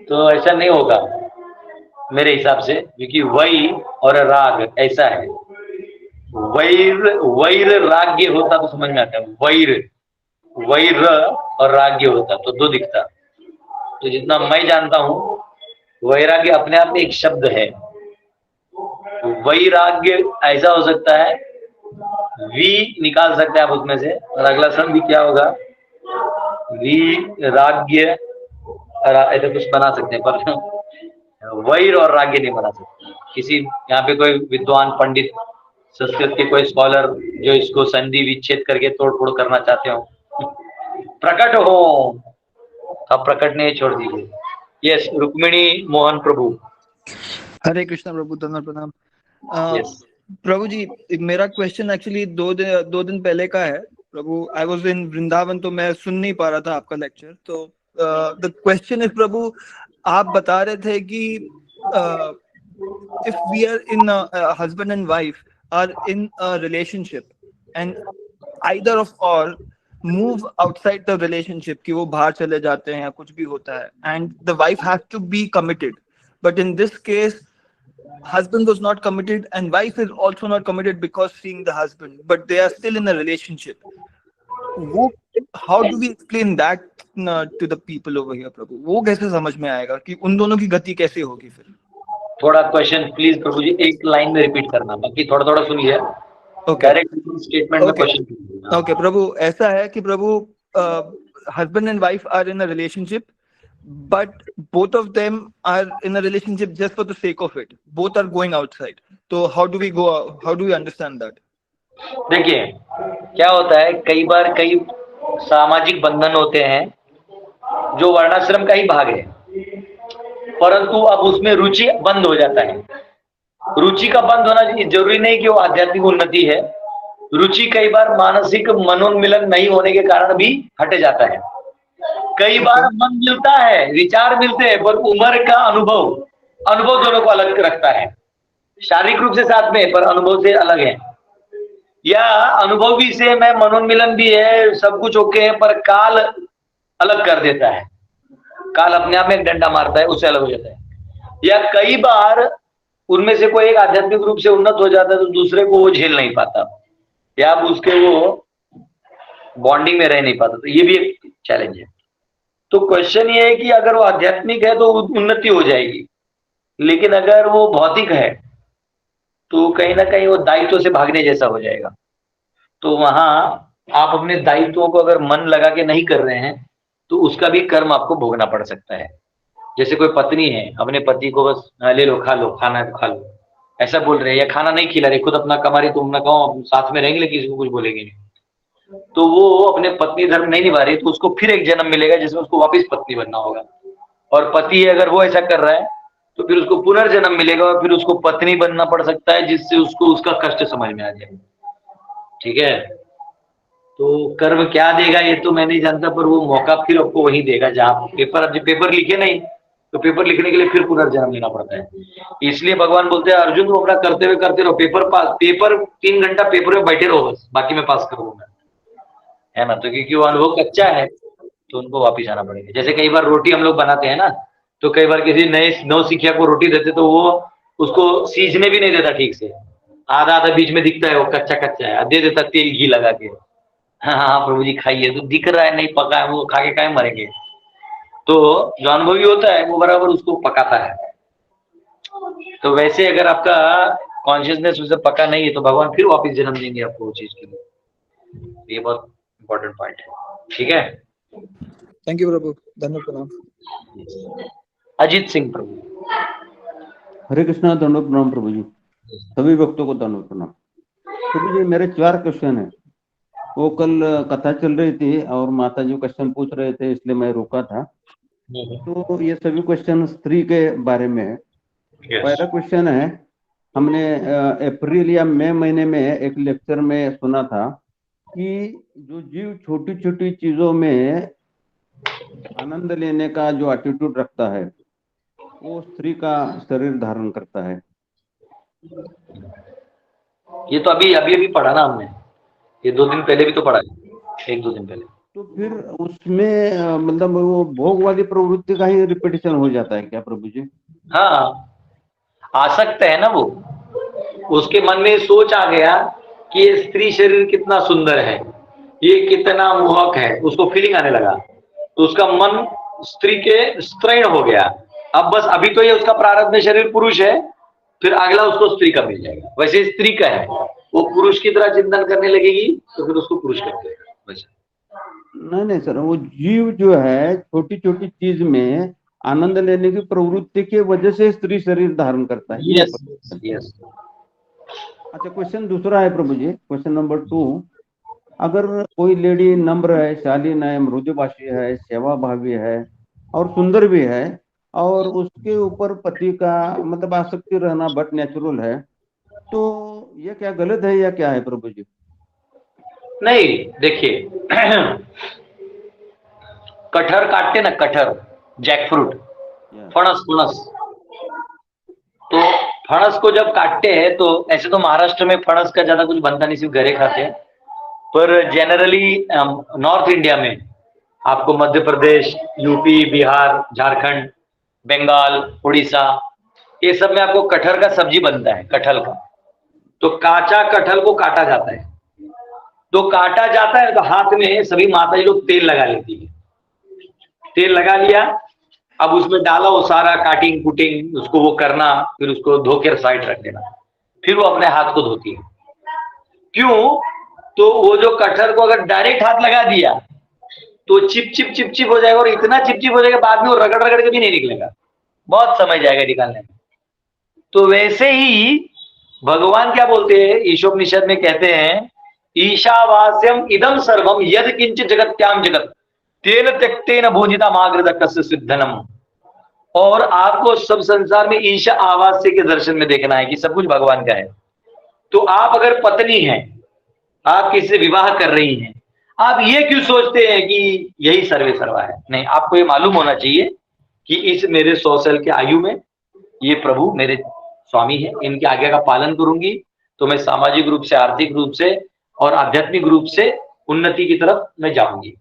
Speaker 3: तो ऐसा नहीं होगा मेरे हिसाब से, क्योंकि वै और राग ऐसा है। वैर राग्य होता तो समझ में आता है, वैर और राग्य होता तो दो दिखता। तो जितना मैं जानता हूँ वैराग्य अपने आप में एक शब्द है। वैराग्य ऐसा हो सकता है, वी निकाल सकते हैं आप उसमें से, और अगला संधि क्या होगा, राग्य, ऐसा कुछ बना सकते हैं, पर वैर और राज्य नहीं बना सकते। किसी यहाँ पे कोई विद्वान पंडित, संस्कृत के कोई स्कॉलर जो इसको संधि विच्छेद करके तोड़ फोड़ करना चाहते हो, प्रकट हो, अब प्रकट नहीं छोड़ दीजिए। यस, रुक्मिणी मोहन प्रभु।
Speaker 6: हरे कृष्णा प्रभु, धन्यवाद प्रणाम।
Speaker 3: yes.
Speaker 6: प्रभु जी, मेरा क्वेश्चन एक्चुअली दो दिन पहले का है प्रभु। आई वाज इन वृंदावन, तो मैं सुन नहीं पा रहा था आपका लेक्चर। तो द क्वेश्चन इज प्रभु, आप बता रहे थे कि if we are in husband and wife are in a relationship and either of or move outside the relationship, कि वो बाहर चले जाते हैं या कुछ भी होता है, and the wife has to be committed, but in this case husband was not committed and wife is also not committed because seeing the husband, but they are still in a relationship. How do we explain that to the people over here प्रभु? वो कैसे समझ में आएगा कि उन दोनों की गति कैसे होगी फिर?
Speaker 3: थोड़ा क्वेश्चन प्लीज प्रभु जी एक लाइन में रिपीट करना, बाकी थोड़ा थोड़ा सुनिए। डायरेक्ट स्टेटमेंट में क्वेश्चन।
Speaker 6: ओके प्रभु, ऐसा है कि प्रभु husband and wife are in a relationship, but both of them are in a relationship just for the sake of it. Both are going outside. So how do we understand that?
Speaker 3: देखिए क्या होता है, कई बार कई सामाजिक बंधन होते हैं जो वर्णाश्रम का ही भाग है, परंतु अब उसमें रुचि बंद हो जाता है। रुचि का बंद होना जरूरी नहीं कि वो आध्यात्मिक उन्नति है। रुचि कई बार मानसिक मनोन्मिलन नहीं होने के कारण भी हट जाता है। कई बार मन मिलता है, विचार मिलते हैं, पर उम्र का अनुभव दोनों को अलग रखता है। शारीरिक रूप से साथ में पर अनुभव से अलग है, या अनुभव भी से मैं मनोन्मिलन भी है, सब कुछ ओके है, पर काल अलग कर देता है। काल अपने आप में एक डंडा मारता है, उससे अलग हो जाता है। या कई बार उनमें से कोई एक आध्यात्मिक रूप से उन्नत हो जाता है तो दूसरे को वो झेल नहीं पाता, या अब उसके वो बॉन्डिंग में रह नहीं पाता, तो ये भी एक चैलेंज है। तो क्वेश्चन ये है कि अगर वो आध्यात्मिक है तो उन्नति हो जाएगी, लेकिन अगर वो भौतिक है तो कहीं ना कहीं वो दायित्व से भागने जैसा हो जाएगा। तो वहां आप अपने दायित्वों को अगर मन लगा के नहीं कर रहे हैं तो उसका भी कर्म आपको भोगना पड़ सकता है। जैसे कोई पत्नी है, अपने पति को बस ले लो, खा लो, खाना है तो खा लो, ऐसा बोल रहे हैं, या खाना नहीं खिला रहे, खुद अपना कमा रही, तुम ना कहो, साथ में रहेंगे लेकिन किसी को कुछ बोलेंगे नहीं, तो वो अपने पत्नी धर्म नहीं निभा रही, तो उसको फिर एक जन्म मिलेगा जिसमें उसको वापस पत्नी बनना होगा। और पति अगर वो ऐसा कर रहा है तो फिर उसको पुनर्जन्म मिलेगा और फिर उसको पत्नी बनना पड़ सकता है, जिससे उसको उसका कष्ट समझ में आ जाए। ठीक है, तो कर्म क्या देगा ये तो मैं नहीं जानता, पर वो मौका फिर आपको वही देगा जहां पेपर लिखे नहीं, तो पेपर लिखने के लिए फिर पुनर्जन्म लेना पड़ता है। इसलिए भगवान बोलते हैं अर्जुन को अपना करते रहो, पेपर 3 घंटा पेपर में बैठे रहो बस, बाकी मैं पास कर दूंगा, है ना। तो क्योंकि वो अनुभव कच्चा है तो उनको वापिस आना पड़ेगा। जैसे कई बार रोटी हम लोग बनाते हैं ना, तो कई बार किसी नए नौसिखिया को रोटी देते तो वो उसको सीजने भी नहीं देता ठीक से, आधा बीच में दिखता है वो कच्चा है, दे देता तेल घी लगा के, हाँ प्रभु जी खाइए, तो दिख रहा है नहीं पका है, वो खा के काहे मरेंगे। तो जो अनुभवी होता है वो बराबर उसको पकाता है। तो वैसे अगर आपका कॉन्शियसनेस उसे पका नहीं है तो भगवान फिर वापस जन्म देंगे आपको वो चीज के लिए। ये बहुत इंपॉर्टेंट पॉइंट है। ठीक है,
Speaker 6: थैंक यू प्रभु, धन्यवाद प्रणाम।
Speaker 3: अजीत सिंह प्रभु।
Speaker 7: हरे कृष्णा, दंडवत प्रणाम प्रभु जी, सभी भक्तों को दंडवत प्रणाम। प्रभु जी मेरे 4 क्वेश्चन है। वो कल कथा चल रही थी और माता जी क्वेश्चन पूछ रहे थे, इसलिए मैं रोका था। तो ये सभी क्वेश्चन स्त्री के बारे में है। पहला क्वेश्चन है, हमने अप्रैल या मई महीने में एक लेक्चर में सुना था कि जो जीव छोटी छोटी चीजों में आनंद लेने का जो एटीट्यूड रखता है वो स्त्री का शरीर धारण करता है।
Speaker 3: ये तो अभी पढ़ा ना हमने, ये 2 दिन पहले भी तो पढ़ा, 1-2 दिन पहले।
Speaker 7: तो फिर उसमें मतलब वो भोगवादी प्रवृत्ति का ही रिपीटेशन हो जाता है क्या प्रभु जी?
Speaker 3: हाँ, आसक्त है ना वो, उसके मन में सोच आ गया कि ये स्त्री शरीर कितना सुंदर है, ये कितना मोहक है, उसको फीलिंग आने लगा, तो उसका मन स्त्री के स्त्रैण हो गया। अब बस अभी तो ये उसका प्रारब्ध में शरीर पुरुष है, फिर अगला उसको स्त्री का मिल जाएगा। वैसे स्त्री का है, वो पुरुष की तरह चिंतन करने लगेगी तो फिर उसको पुरुष कर देगा। वैसे
Speaker 7: नहीं सर, वो जीव जो है छोटी छोटी चीज में आनंद लेने की प्रवृत्ति की वजह से स्त्री शरीर धारण करता है।
Speaker 3: यस।
Speaker 7: अच्छा, क्वेश्चन दूसरा है प्रभु जी, क्वेश्चन नंबर 2। अगर कोई लेडी नम्र है, शालीन है, मृदुभाषी है, सेवा भावी है और सुंदर भी है और उसके ऊपर पति का मतलब आसक्ति रहना बट नेचुरल है, तो ये क्या गलत है या क्या है प्रभु जी?
Speaker 3: नहीं, देखिए कटहर काटते ना, कटहर, जैकफ्रूट, फणस, तो फणस को जब काटते हैं तो ऐसे तो महाराष्ट्र में फणस का ज्यादा कुछ बनता नहीं, सिर्फ घरे खाते हैं, पर जनरली नॉर्थ इंडिया में आपको मध्य प्रदेश, यूपी, बिहार, झारखंड, बंगाल, उड़ीसा, ये सब में आपको कटहर का सब्जी बनता है, कटहल का। तो काचा कटहल को काटा जाता है, तो काटा जाता है तो हाथ में सभी माता जी लोग तेल लगा लेती है। तेल लगा लिया, अब उसमें डाला वो सारा काटिंग कुटिंग, उसको वो करना, फिर उसको धो के साइड रख देना, फिर वो अपने हाथ को धोती है। क्यों? तो वो जो कटहर को अगर डायरेक्ट हाथ लगा दिया तो चिप हो जाएगा, और इतना चिप हो जाएगा बाद में वो रगड़ रगड़ के भी नहीं निकलेगा, बहुत समय जाएगा निकालने में। तो वैसे ही भगवान क्या बोलते हैं, ईशोपनिषद में कहते हैं, ईशावास्यम इदम सर्वम यद किंच जगत्याम जगत तेन त्यक्तेन भोजिता मागृत कस्य सिद्धनम। और आपको सब संसार में ईशा आवास्य के दर्शन में देखना है कि सब कुछ भगवान का है। तो आप अगर पत्नी हैं, आप किसी से विवाह कर रही हैं, आप ये क्यों सोचते हैं कि यही सर्वे सर्वा है? नहीं, आपको ये मालूम होना चाहिए कि इस मेरे 100 साल के आयु में ये प्रभु मेरे स्वामी है, इनकी आज्ञा का पालन करूंगी तो मैं सामाजिक रूप से, आर्थिक रूप से और आध्यात्मिक रूप से उन्नति की तरफ मैं जाऊंगी।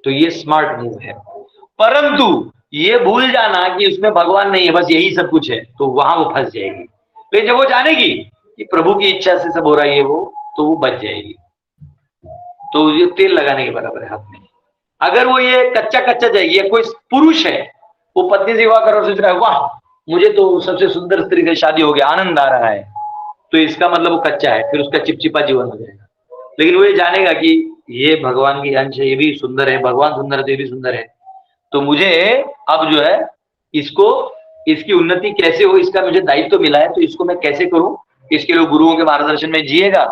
Speaker 3: तो ये स्मार्ट मूव है। परंतु ये भूल जाना कि उसमें भगवान नहीं है, बस यही सब कुछ है, तो वहां वो फंस जाएगी। तो जब वो जानेगी कि प्रभु की इच्छा से सब हो रहा है वो, तो वो बच जाएगी। तो ये तेल लगाने के बराबर है हाथ में। अगर वो ये कच्चा जाएगी, कोई पुरुष है वो पत्नी से विवाह कर सोच रहा है, वाह मुझे तो सबसे सुंदर स्त्री से शादी हो गया, आनंद आ रहा है, तो इसका मतलब वो कच्चा है, फिर उसका चिपचिपा जीवन हो जाएगा। लेकिन वो ये जानेगा कि ये भगवान की अंश है, ये भी सुंदर है, भगवान सुंदर है तो ये भी सुंदर है, तो मुझे अब जो है इसको, इसकी उन्नति कैसे हो, इसका मुझे दायित्व मिला है, तो इसको मैं कैसे करूं, इसके लिए गुरुओं के मार्गदर्शन में जिएगा।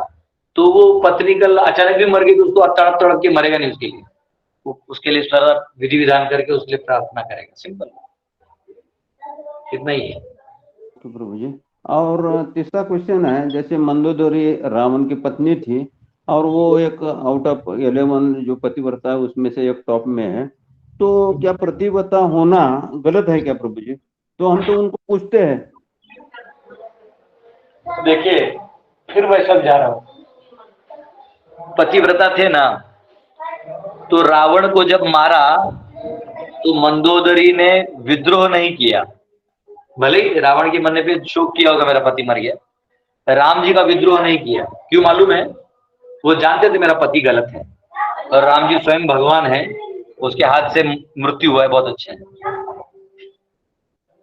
Speaker 3: तो वो पत्नी कल अचानक भी मर गई तो उसको तड़प तड़प के मरेगा नहीं, उसके लिए वो उसके लिए सारा विधि विधान करके उसके लिए प्रार्थना करेगा। सिंपल, इतना ही है।
Speaker 7: तो प्रभु जी, और तीसरा क्वेश्चन है, जैसे मंदोदरी रावण की पत्नी थी और वो एक आउट ऑफ 11 जो पतिव्रता है उसमें से एक टॉप में है, तो क्या पतिव्रता होना गलत है क्या प्रभु जी? तो हम तो उनको पूछते हैं।
Speaker 3: देखिए फिर मैं समझा रहा हूं, पतिव्रता थे ना, तो रावण को जब मारा तो मंदोदरी ने विद्रोह नहीं किया। भले ही रावण के मरने पे शोक किया होगा, मेरा पति मर गया, राम जी का विद्रोह नहीं किया। क्यों मालूम है? वो जानते थे मेरा पति गलत है, और राम जी स्वयं भगवान है, उसके हाथ से मृत्यु हुआ है, बहुत अच्छा है।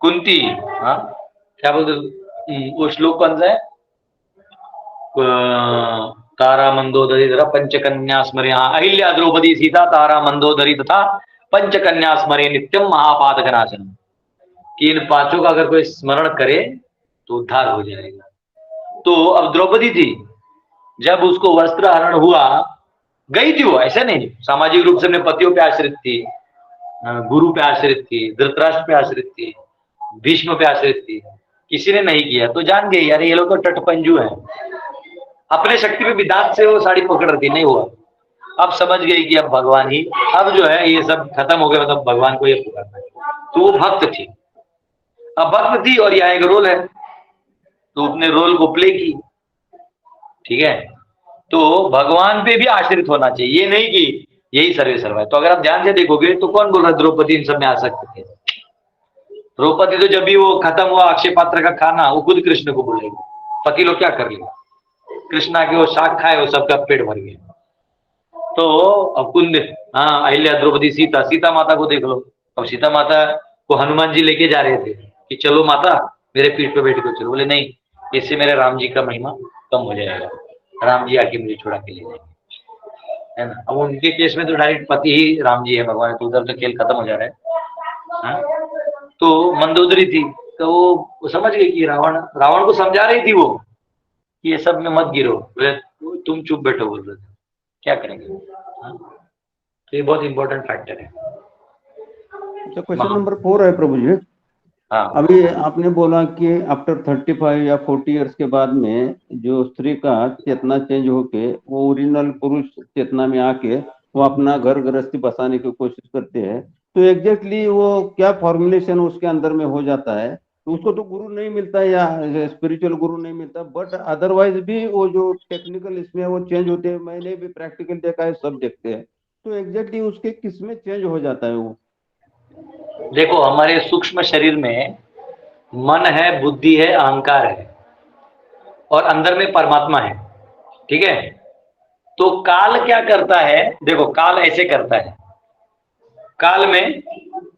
Speaker 3: कुंती, हाँ क्या बोलते वो श्लोक कौन सा है? तारा मंदोदरी तथा पंचकन्या स्मरे, अहिल्या द्रौपदी सीता तारा मंदोदरी तथा पंचकन्या स्मरे नित्यम महापातक नाशनम, कि इन पांचों का अगर कोई स्मरण करे तो उद्धार हो जाएगा। तो अब द्रौपदी थी, जब उसको वस्त्र हरण हुआ, गई थी वो, ऐसा नहीं, सामाजिक रूप से अपने पतियों पे आश्रित थी, गुरु पे आश्रित थी, धृतराष्ट्र पे आश्रित थी, भीष्म पे आश्रित थी, किसी ने नहीं किया। तो जान गई यार ये लोग तो टटपंजू हैं, अपने शक्ति पे भी दांत से वो साड़ी पकड़ रखी, नहीं हुआ। अब समझ गई कि अब भगवान ही, अब जो है ये सब खत्म हो गया, मतलब भगवान को ये पुकारना है। तो वो भक्त थी, अब भक्त थी और यहाँ एक रोल है, तो अपने रोल को प्ले की, ठीक है। तो भगवान पे भी आश्रित होना चाहिए, ये नहीं कि यही सर्वे सर्वा है। तो अगर आप ध्यान से देखोगे तो कौन बोल रहा है द्रौपदी इन सब में आसक्त थे? द्रौपदी तो जब भी वो खत्म हुआ अक्षय पात्र का खाना, वो खुद कृष्ण को बोलेगी, पति लोग क्या कर ले, कृष्णा के वो शाक खाए, वो सबका पेट भर गया। तो अब कुंद, हाँ अहिल्या द्रौपदी सीता, सीता माता को देख लो। अब सीता माता को हनुमान जी लेके जा रहे थे कि चलो माता मेरे पीठ पे बैठ के चलो, बोले नहीं, इससे मेरे राम जी का महिमा कम हो जाएगा, राम जी आके मुझे छुड़ा के ले जाएंगे, है ना। अब उनके केस में तो डायरेक्ट पति ही राम जी है भगवान, तो उधर तो खेल खत्म हो जा रहा है, हाँ? तो मंदोदरी थी, तो वो समझ गई कि रावण को समझा रही थी वो कि ये सब में मत गिरो, तुम चुप बैठो, बोल रहे थे क्या करेंगे, हाँ? तो ये बहुत इंपॉर्टेंट फैक्टर है।
Speaker 7: अच्छा, क्वेश्चन नंबर 4 है प्रभु जी।
Speaker 3: हाँ,
Speaker 7: अभी आपने बोला कि आफ्टर 35 या 40 इयर्स के बाद में जो स्त्री का चेतना चेंज होके वो ओरिजिनल पुरुष चेतना में आके वो अपना घर गृहस्थी बसाने की कोशिश करते हैं, तो एग्जैक्टली वो क्या फॉर्मुलेशन उसके अंदर में हो जाता है? तो उसको तो गुरु नहीं मिलता या स्पिरिचुअल गुरु नहीं मिलता, बट अदरवाइज भी वो जो टेक्निकल इसमें वो चेंज होते हैं, मैंने भी प्रैक्टिकल देखा है, सब देखते हैं। तो एग्जैक्टली उसके किस में चेंज हो जाता है वो?
Speaker 3: देखो हमारे सूक्ष्म शरीर में मन है, बुद्धि है, अहंकार है, और अंदर में परमात्मा है, ठीक है। तो काल क्या करता है? देखो काल ऐसे करता है, काल में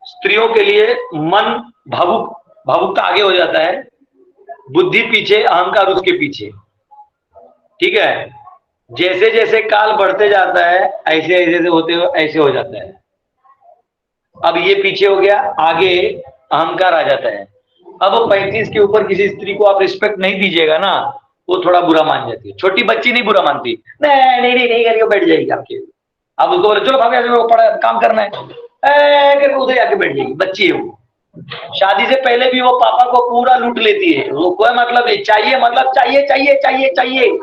Speaker 3: स्त्रियों के लिए मन भावुकता आगे हो जाता है, बुद्धि पीछे, अहंकार उसके पीछे, ठीक है। जैसे जैसे काल बढ़ते जाता है ऐसे ऐसे होते हुए ऐसे हो जाता है, अब ये पीछे हो गया, आगे अहंकार आ जाता है। अब 35 के ऊपर किसी स्त्री को आप रिस्पेक्ट नहीं दीजिएगा ना, वो थोड़ा बुरा मान जाती है। छोटी बच्ची नहीं बुरा मानती, नहीं करके बैठ जाएगी आपके। अब उसको बोले चलो भाभी आज पढ़ा काम करना है, करके उधर जाके बैठ जाएगी। बच्ची है वो, शादी से पहले भी वो पापा को पूरा लूट लेती है। वो कोई मतलब नहीं, चाहिए मतलब चाहिए चाहिए चाहिए चाहिए।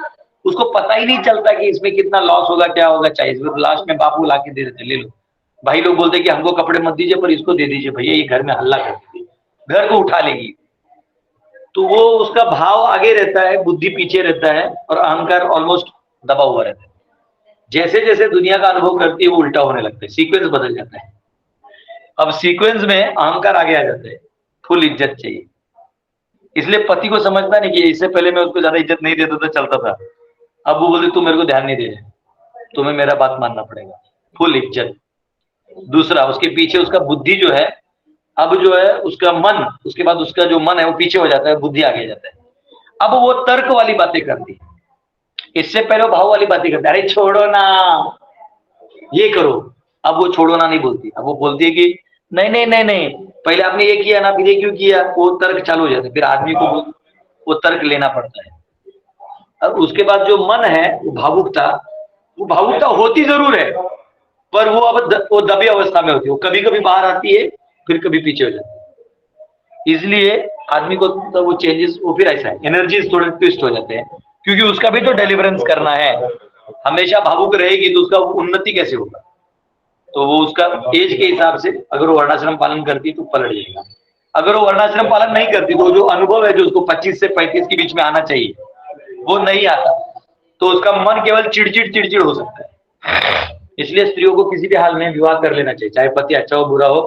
Speaker 3: उसको पता ही नहीं चलता कि इसमें कितना लॉस होगा, क्या होगा, चाहिए। लास्ट में बापू ला के दे देते, ले लो। भाई लोग बोलते कि हमको कपड़े मत दीजिए पर इसको दे दीजिए, भैया ये घर में हल्ला कर देगी, घर को उठा लेगी। तो वो उसका भाव आगे रहता है, बुद्धि पीछे रहता है, और अहंकार ऑलमोस्ट दबा हुआ रहता है। जैसे जैसे दुनिया का अनुभव करती है वो उल्टा होने लगता है, सीक्वेंस बदल जाता है। अब सीक्वेंस में अहंकार आगे आ जाता है, फुल इज्जत चाहिए। इसलिए पति को समझता नहीं कि इससे पहले मैं उसको ज्यादा इज्जत नहीं देता था, चलता था। अब वो बोले तू मेरे को ध्यान नहीं दे रहे, तुम्हें मेरा बात मानना पड़ेगा, फुल इज्जत। दूसरा, उसके पीछे उसका बुद्धि जो है, अब जो है उसका मन, उसके बाद उसका जो मन है वो पीछे हो जाता है, बुद्धि आगे जाता है। अब वो तर्क वाली बातें करती है, इससे पहले वो भाव वाली बातें करती है, अरे छोड़ो ना, ये करो। अब वो छोड़ो ना नहीं बोलती, अब वो बोलती है कि नहीं नहीं नहीं नहीं, पहले आपने ये किया ना, फिर ये क्यों किया। वो तर्क चालू हो जाता है, फिर आदमी को वो तर्क लेना पड़ता है। अब उसके बाद जो मन है वो भावुकता होती जरूर है, पर वो अब वो दबी अवस्था में होती है। वो कभी कभी बाहर आती है, फिर कभी पीछे हो जाती है। इसलिए आदमी को तो वो चेंजेस, वो फिर ऐसा है, एनर्जीज थोड़े ट्विस्ट हो जाते हैं, क्योंकि उसका भी तो डिलीवरेंस करना है। हमेशा भावुक रहेगी तो उसका उन्नति कैसे होगा। तो वो उसका एज के हिसाब से, अगर वो वर्णाश्रम पालन करती तो पलट जाएगा। अगर वो वर्णाश्रम पालन नहीं करती तो जो अनुभव है जो उसको 25 से 35 के बीच में आना चाहिए वो नहीं आता, तो उसका मन केवल चिड़चिड़ हो सकता है। इसलिए स्त्रियों को किसी भी हाल में विवाह कर लेना चाहिए, चाहे पति अच्छा हो बुरा हो,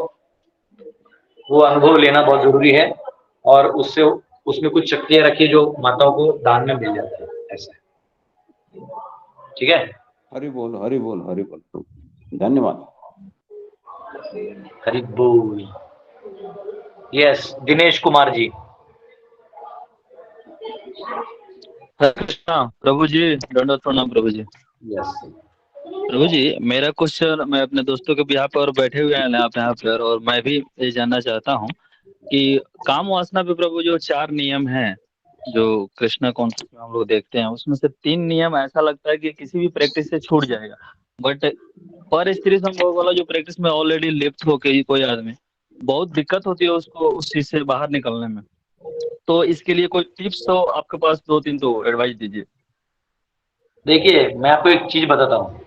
Speaker 3: वो अनुभव लेना बहुत जरूरी है। और उससे उसमें कुछ शक्तियां रखिए जो माताओं को दान में मिल जाता है, ऐसा है। ठीक है,
Speaker 7: हरि बोल हरि बोल हरि बोल, धन्यवाद।
Speaker 3: हरि बोल। यस, दिनेश कुमार जी।
Speaker 8: कृष्णा प्रभु जी, दंडवत प्रणाम प्रभु जी।
Speaker 3: यस
Speaker 8: प्रभु जी, मेरा क्वेश्चन, मैं अपने दोस्तों के बिहार पर बैठे हुए हैं आप यहाँ पर, और मैं भी ये जानना चाहता हूँ कि काम वासना पे प्रभु जो 4 नियम हैं जो कृष्णा कॉन्सेप्ट में हम लोग देखते हैं, उसमें से 3 नियम ऐसा लगता है कि किसी भी प्रैक्टिस से छूट जाएगा, बट पर स्त्री संभोग वाला जो प्रैक्टिस में ऑलरेडी लिप्त होके कोई आदमी, बहुत दिक्कत होती है उसको उस चीज से बाहर निकलने में। तो इसके लिए कोई टिप्स तो आपके पास 2-3 तो एडवाइस दीजिए।
Speaker 3: देखिए, मैं आपको एक चीज बताता हूँ।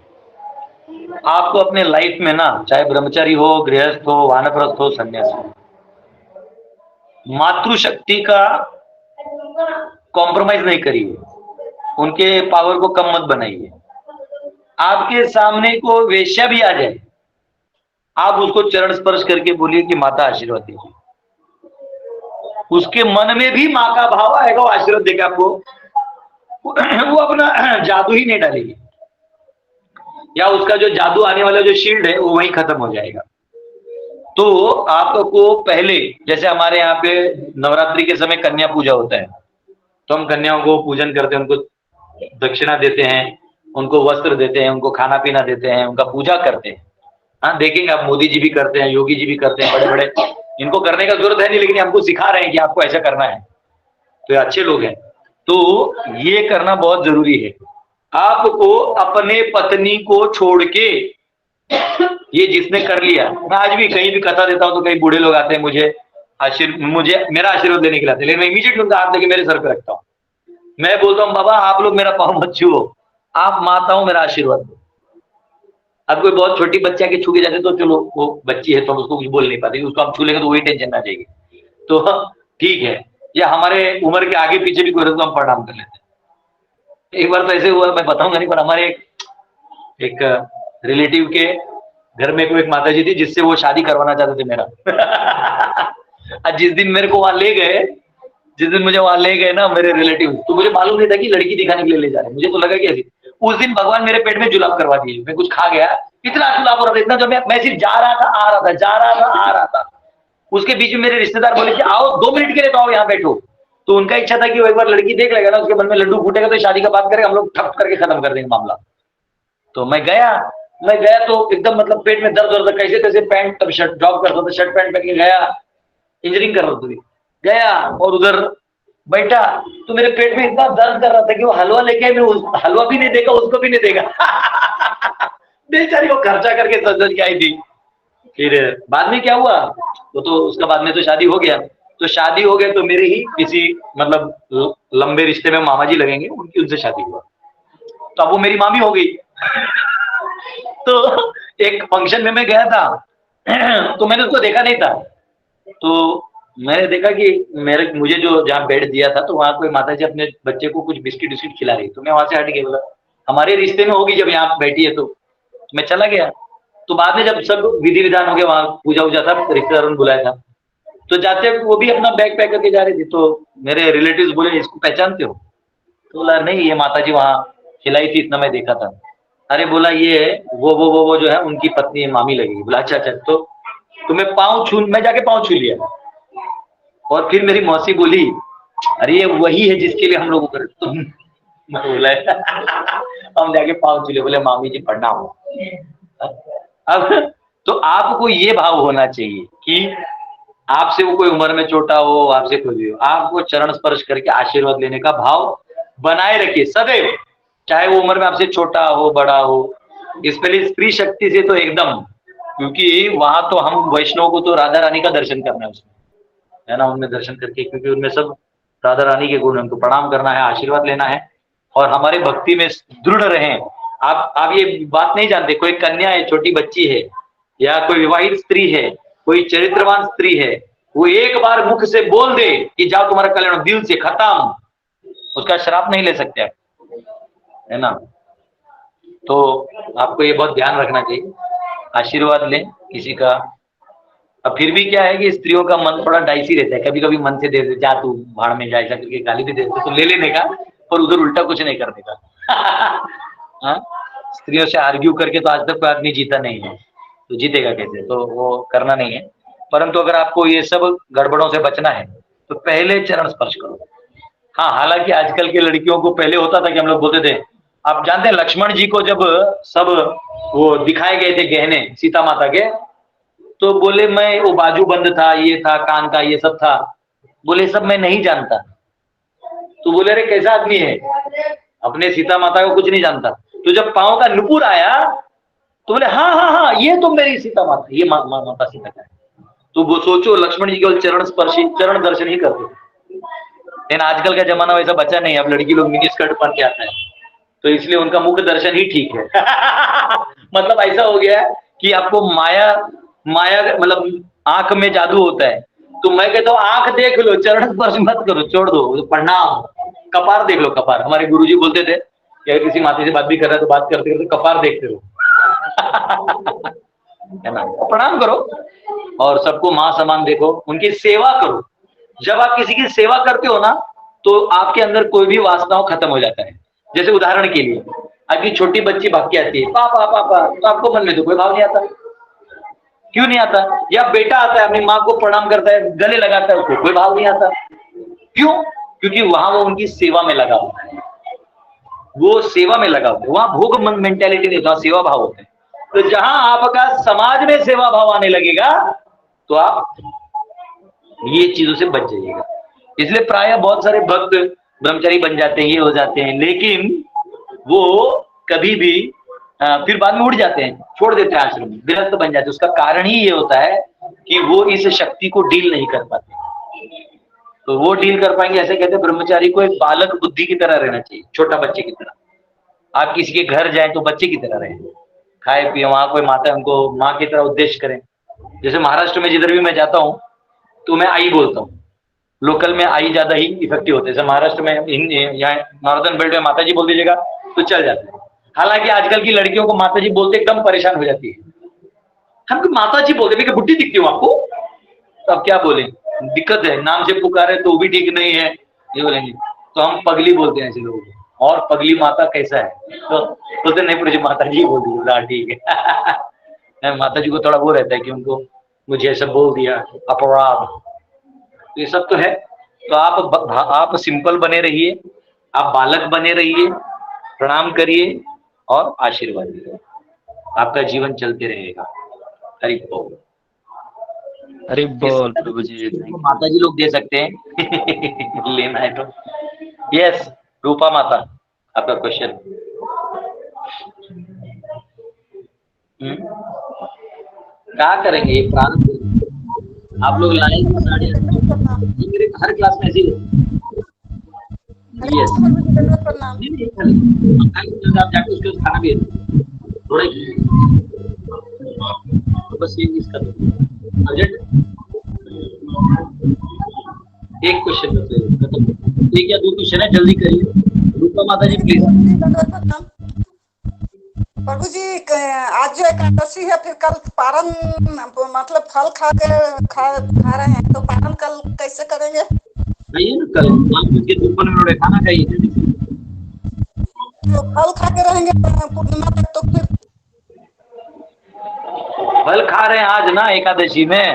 Speaker 3: आपको अपने लाइफ में ना, चाहे ब्रह्मचारी हो, गृहस्थ हो, वानप्रस्थ हो, सन्यासी हो, मातृशक्ति का कॉम्प्रोमाइज नहीं करिए, उनके पावर को कम मत बनाइए। आपके सामने को वेश्या भी आ जाए, आप उसको चरण स्पर्श करके बोलिए कि माता आशीर्वाद दीजिए। उसके मन में भी माँ का भाव आएगा, वो आशीर्वाद देगा आपको। वो अपना जादू ही नहीं डालेगी, या उसका जो जादू आने वाला जो शील्ड है वो वहीं खत्म हो जाएगा। तो आपको पहले, जैसे हमारे यहाँ पे नवरात्रि के समय कन्या पूजा होता है, तो हम कन्याओं को पूजन करते हैं, उनको दक्षिणा देते हैं, उनको वस्त्र देते हैं, उनको खाना पीना देते हैं, उनका पूजा करते हैं। हाँ, देखेंगे आप, मोदी जी भी करते हैं, योगी जी भी करते हैं, बड़े बड़े, इनको करने का जरूरत है नहीं, लेकिन हमको सिखा रहे हैं कि आपको ऐसा करना है, तो ये अच्छे लोग हैं। तो ये करना बहुत जरूरी है। आपको अपने पत्नी को छोड़ के, ये जिसने कर लिया, मैं आज भी कहीं भी कथा देता हूं तो कई बूढ़े लोग आते हैं मुझे मेरा आशीर्वाद लेने के लिए आते हैं, लेकिन मैं इमीडिएटली उनका हाथ लेके मेरे सर पे रखता हूँ। मैं बोलता हूँ बाबा आप लोग मेरा पाँव मत छुओ, आप माताओं मेरा आशीर्वाद दो। अब कोई बहुत छोटी बच्चा के छू के जाते तो चलो वो बच्ची है तो हम उसको कुछ बोल नहीं पाते, उसको हम छू लेंगे तो वही टेंशन आ जाएगी, तो ठीक है। या हमारे उम्र के आगे पीछे भी कोई तो हम प्रणाम कर लेते हैं। एक बार तो ऐसे हुआ, मैं बताऊंगा नहीं, पर हमारे एक रिलेटिव के घर में कोई एक माता जी थी जिससे वो शादी करवाना चाहते थे मेरा। जिस दिन मेरे को वहां ले गए, जिस दिन मुझे वहां ले गए ना मेरे रिलेटिव, तो मुझे मालूम नहीं था कि लड़की दिखाने के लिए ले जा रहे हैं। मुझे तो लगा कि ऐसी, उस दिन भगवान मेरे पेट में जुलाब करवा दिए, मैं कुछ खा गया, इतना जुलाब हो रहा था, इतना जो मैं सिर्फ जा रहा था आ रहा था, जा रहा था आ रहा था। उसके बीच में मेरे रिश्तेदार बोले कि आओ 2 मिनट के लिए तो आओ यहाँ बैठो। तो उनका इच्छा था कि वो एक बार लड़की देख लेगा ना, उसके मन में लड्डू फूटेगा तो शादी का बात करेगा, हम लोग ठप करके खत्म कर देंगे मामला। तो मैं गया, मैं गया तो एकदम मतलब पेट में दर्द हो रहा था, कैसे कैसे पैंट तब शर्ट जॉब करता था, शर्ट पैंट पहन के गया, इंजीनियरिंग कर रहा था, गया और उधर बैठा तो मेरे पेट में इतना दर्द कर रहा था कि वो हलवा लेके आए, मैं हलवा भी नहीं देगा, उसको भी नहीं देगा। बेचारी वो खर्चा करके सज के आई थी। फिर बाद में क्या हुआ, वो तो उसका बाद में तो शादी हो गया, तो शादी हो गया तो मेरे ही किसी मतलब लंबे रिश्ते में मामा जी लगेंगे, उनकी उनसे शादी हुआ, तो अब वो मेरी मामी हो गई। तो एक फंक्शन में मैं गया था, तो मैंने उसको देखा नहीं था, तो मैंने देखा कि मुझे जो जहाँ बेड दिया था, तो वहां कोई माता जी अपने बच्चे को कुछ बिस्किट विस्किट खिला रही, तो मैं वहां से हट गया, बोला हमारे रिश्ते में होगी जब यहाँ बैठी है, तो मैं चला गया। तो बाद में जब सब विधि विधान हो गया, वहां पूजा वूजा था, रिश्तेदारों ने बुलाया था, तो जाते वो भी अपना बैग पैक करके जा रही थी, तो मेरे रिलेटिव्स बोले इसको पहचानते हो, तो बोला नहीं ये माता जी वहां खिलाई थी, इतना मैं देखा था। अरे बोला ये वो जो है उनकी पत्नी मामी लगेगी। बोला अच्छा अच्छा, तो मैं जाके पाँव छू लिया, और फिर मेरी मौसी बोली अरे ये वही है जिसके लिए हम लोग कर, तो मैं बोला हम जाके पाँव छू लिए, बोले मामी जी प्रणाम। अब तो आपको ये भाव होना चाहिए कि आपसे वो कोई उम्र में छोटा हो, आपसे कोई भी हो, आपको चरण स्पर्श करके आशीर्वाद लेने का भाव बनाए रखिए सदैव, चाहे वो उम्र में आपसे छोटा हो बड़ा हो। स्पेशली स्त्री शक्ति से तो एकदम, क्योंकि वहां तो हम वैष्णव को तो राधा रानी का दर्शन करना है उसमें, है ना, उनमें दर्शन करके, क्योंकि उनमें सब राधा रानी के गुण, उनको प्रणाम करना है, आशीर्वाद लेना है और हमारे भक्ति में दृढ़ रहें। आप ये बात नहीं जानते, कोई कन्या है, छोटी बच्ची है, या कोई विवाहित स्त्री है, कोई चरित्रवान स्त्री है, वो एक बार मुख से बोल दे कि जाओ तुम्हारा कल्याण, दिल से खत्म, उसका श्राप नहीं ले सकते आप, है ना। तो आपको ये बहुत ध्यान रखना चाहिए, आशीर्वाद लें किसी का। अब फिर भी क्या है कि स्त्रियों का मन थोड़ा डाइसी रहता है, कभी कभी मन से दे दे, जा तू भाड़ में जा, ऐसा करके गाली भी देते, तो ले लेने का, पर उधर उल्टा कुछ नहीं करने का। स्त्रियों से आर्ग्यू करके तो आज तक कोई आदमी जीता नहीं है, तो जीतेगा कैसे, तो वो करना नहीं है। परंतु अगर आपको ये सब गड़बड़ों से बचना है तो पहले चरण स्पर्श करो। हाँ, हालांकि आजकल की लड़कियों को पहले होता था कि हम लोग बोलते थे, आप जानते हैं लक्ष्मण जी को जब सब वो दिखाए गए थे गहने सीता माता के, तो बोले मैं वो बाजू बंद था, ये था, कान का ये सब था, बोले सब मैं नहीं जानता। तो बोले अरे कैसा आदमी है, अपने सीता माता को कुछ नहीं जानता। तो जब पांव का नुपुर आया तो बोले हाँ हाँ हाँ ये तो मेरी सीता माता, ये माता सीता का है। तो वो सोचो लक्ष्मण जी केवल चरण स्पर्शी, चरण दर्शन ही करते, लेकिन आजकल का जमाना वैसा बचा नहीं, अब लड़की लोग मिनी स्कर्ट पहन के आता है, तो इसलिए उनका मुख दर्शन ही ठीक है। मतलब ऐसा हो गया है कि आपको माया मतलब आंख में जादू होता है, तो मैं कहता हूँ आंख देख लो, चरण स्पर्श मत करो, छोड़ दो, तो प्रणाम, कपार देख लो, कपार। हमारे गुरुजी बोलते थे कि अगर किसी माता से बात भी कर रहा है तो बात करते करते कपार देखते रहो। है ना, प्रणाम करो और सबको मां समान देखो, उनकी सेवा करो। जब आप किसी की सेवा करते हो ना, तो आपके अंदर कोई भी वासनाओं खत्म हो जाता है। जैसे उदाहरण के लिए आपकी छोटी बच्ची भाग के आती है पापा पापा, तो आपको मन में तो कोई भाव नहीं आता, क्यों नहीं आता? या बेटा आता है अपनी माँ को प्रणाम करता है, गले लगाता है, उसको कोई भाव नहीं आता, क्यों? क्योंकि वहां वो उनकी सेवा में लगा हुआ है, वो सेवा में लगा हुआ है, वहां भोग मेंटेलिटी नहीं, वहां सेवा भाव होते हैं। तो जहां आपका समाज में सेवा भाव आने लगेगा तो आप ये चीजों से बच जाइएगा। इसलिए प्राय बहुत सारे भक्त ब्रह्मचारी बन जाते हैं, ये हो जाते हैं, लेकिन वो कभी भी फिर बाद में उड़ जाते हैं, छोड़ देते हैं आश्रम में, गृहस्थ बन जाते हैं। उसका कारण ही ये होता है कि वो इस शक्ति को डील नहीं कर पाते। तो वो डील कर पाएंगे, ऐसे कहते हैं ब्रह्मचारी को एक बालक बुद्धि की तरह रहना चाहिए, छोटा बच्चे की तरह। आप किसी के घर जाएं तो बच्चे की तरह रहें, खाए पिए, वहां कोई माता है उनको माँ की तरह उद्देश्य करें। जैसे महाराष्ट्र में जिधर भी मैं जाता हूँ तो मैं आई बोलता हूँ, लोकल में आई ज्यादा ही इफेक्टिव होते हैं। जैसे महाराष्ट्र में यहाँ नॉर्दर्न बेल्ट में माता जी बोल दीजिएगा तो चल जाता है। हालांकि आजकल की लड़कियों को माता जी बोलते एकदम परेशान हो जाती है, हमको माता जी बोलते, मैं बुढ़ी दिखती हूँ आपको, तो अब क्या बोले, दिक्कत है, नाम से पुकारे तो वो भी ठीक नहीं है, ये बोलेंगे, तो हम पगली बोलते हैं ऐसे लोगों को। और पगली माता कैसा है, तो बोलते नहीं पूरी माता जी बोल दी, ठीक है। माता जी को थोड़ा वो रहता है कि उनको मुझे ऐसा बोल दिया अपराध, तो ये सब तो है। तो आप सिंपल बने रहिए, आप बालक बने रहिए, प्रणाम करिए और आशीर्वाद दीजिए। आपका जीवन चलते रहेगा। हरि बोल।
Speaker 8: अरे बोल प्रभु जी।
Speaker 3: माता जी लोग दे सकते हैं लेना है तो। यस रूपा माता, आपका क्वेश्चन। क्या करेंगे ये प्रारंभ? आप लोग लाएंगे साढ़े मेरे हर क्लास में ऐसे ही यस आप जाके उसके खाना भी थोड़ा तो बस ये मिस कर अर्जेंट। एक क्वेश्चन खत्म, एक या दो क्वेश्चन है, जल्दी करिए। रूपा माता जी प्लीज।
Speaker 9: प्रभु जी आज जो एकादशी है, फिर कल पारण मतलब फल खा रहे हैं, तो पारण कल कैसे करेंगे?
Speaker 3: खाइए ना कल, आप उसके दोपहर में खाना खाइए।
Speaker 9: तो फल खा के रहेंगे पूर्णिमा तक, तो फिर
Speaker 3: फल खा रहे हैं आज ना एकादशी में?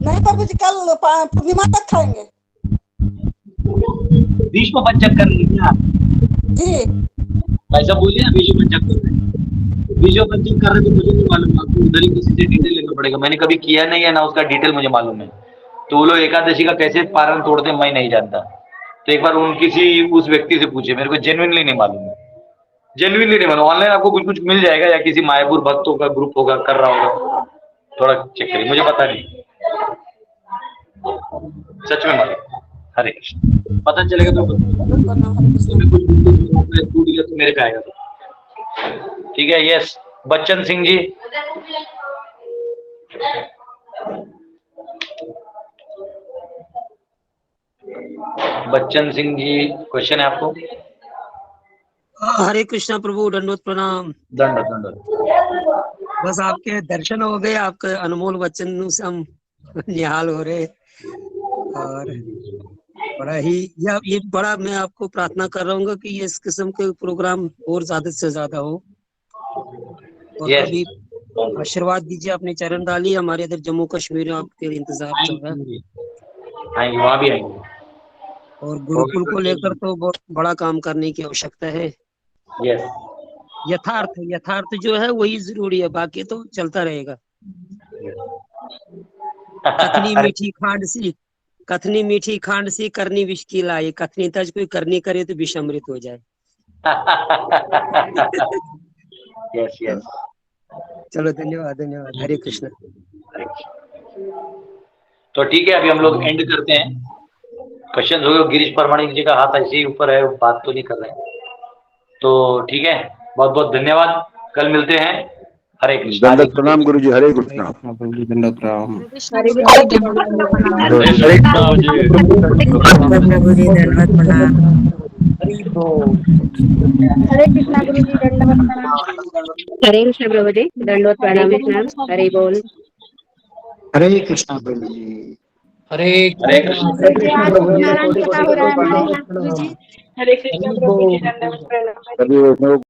Speaker 9: नहीं प्रभु जी, कल पूर्णिमा तक खाएंगे।
Speaker 3: भीष्म पंचक कर लेंगे क्या?
Speaker 9: जी
Speaker 3: ऐसा बोलिए ना, भीष्म पंचक कर रहे हैं। भीष्म पंचक कर रहे तो मुझे नहीं मालूम, आपको उधर ही किसी से डिटेल लेना पड़ेगा। मैंने कभी किया नहीं है ना, उसका डिटेल मुझे मालूम है। तो वो लोग एकादशी का कैसे पारण तोड़ते हैं मैं नहीं जानता। तो एक बार उन किसी उस व्यक्ति से पूछे, मेरे को जेन्युइनली नहीं मालूम है, जेन्युइनली नहीं मालूम। ऑनलाइन आपको कुछ कुछ मिल जाएगा, या किसी मायापुर भक्तों का ग्रुप होगा कर रहा होगा, थोड़ा चेक करिए, मुझे पता नहीं, सच में मालूम। हरे कृष्ण, पता चलेगा तो टूट गया तो मेरे पे आएगा। ठीक है। यस बच्चन सिंह जी। बच्चन सिंह जी क्वेश्चन है आपको?
Speaker 10: हरे कृष्णा प्रभु, दंडवत प्रणाम।
Speaker 3: दंड दंड।
Speaker 10: बस आपके दर्शन हो गए, आपके अनमोल वचन से हम निहाल हो रहे, और बड़ा ही ये बड़ा मैं आपको प्रार्थना कर रहा हूँ कि ये इस किस्म के प्रोग्राम और ज्यादा से ज्यादा हो, और कभी आशीर्वाद दीजिए, अपने चरण डालिए। हमारे इधर जम्मू कश्मीर में आपके इंतजार चल रहा है,
Speaker 3: वहाँ भी आएंगे,
Speaker 10: और गुरुकुल को लेकर तो बहुत बड़ा काम करने की आवश्यकता है।
Speaker 3: यस
Speaker 10: यथार्थ जो है वही जरूरी है, बाकी तो चलता रहेगा। कथनी मीठी खांड सी करनी विष की लाई, कथनी तज कोई करनी करे तो विष अमृत हो जाए।
Speaker 3: Yes yes.
Speaker 10: चलो धन्यवाद धन्यवाद। हरे कृष्ण।
Speaker 3: तो ठीक है, अभी हम लोग एंड करते हैं। क्वेश्चन हो गए। गिरीश परमाणिक जी का हाथ ऐसे ही ऊपर है, बात तो नहीं कर रहे हैं, तो ठीक है। बहुत बहुत धन्यवाद, कल मिलते हैं। हरे कृष्ण।
Speaker 1: दंडवत प्रणाम गुरु जी। हरे कृष्णा।
Speaker 7: दंडवत प्रणाम।
Speaker 2: हरे कृष्णा प्रभु जी, दंडवत प्रणाम।
Speaker 11: हरे कृष्णा गुरु जी, दंडवत प्रणाम। हरे कृष्णा प्रभु जी, दंडवत प्रणाम। हरे बोल।
Speaker 12: हरे कृष्णा प्रभु जी।
Speaker 3: हरे कृष्ण।
Speaker 11: नारायण कथा हो रहा है हमारे यहाँ प्रभु जी।
Speaker 9: हरे कृष्णा प्रभु जी, दंडवत प्रणाम।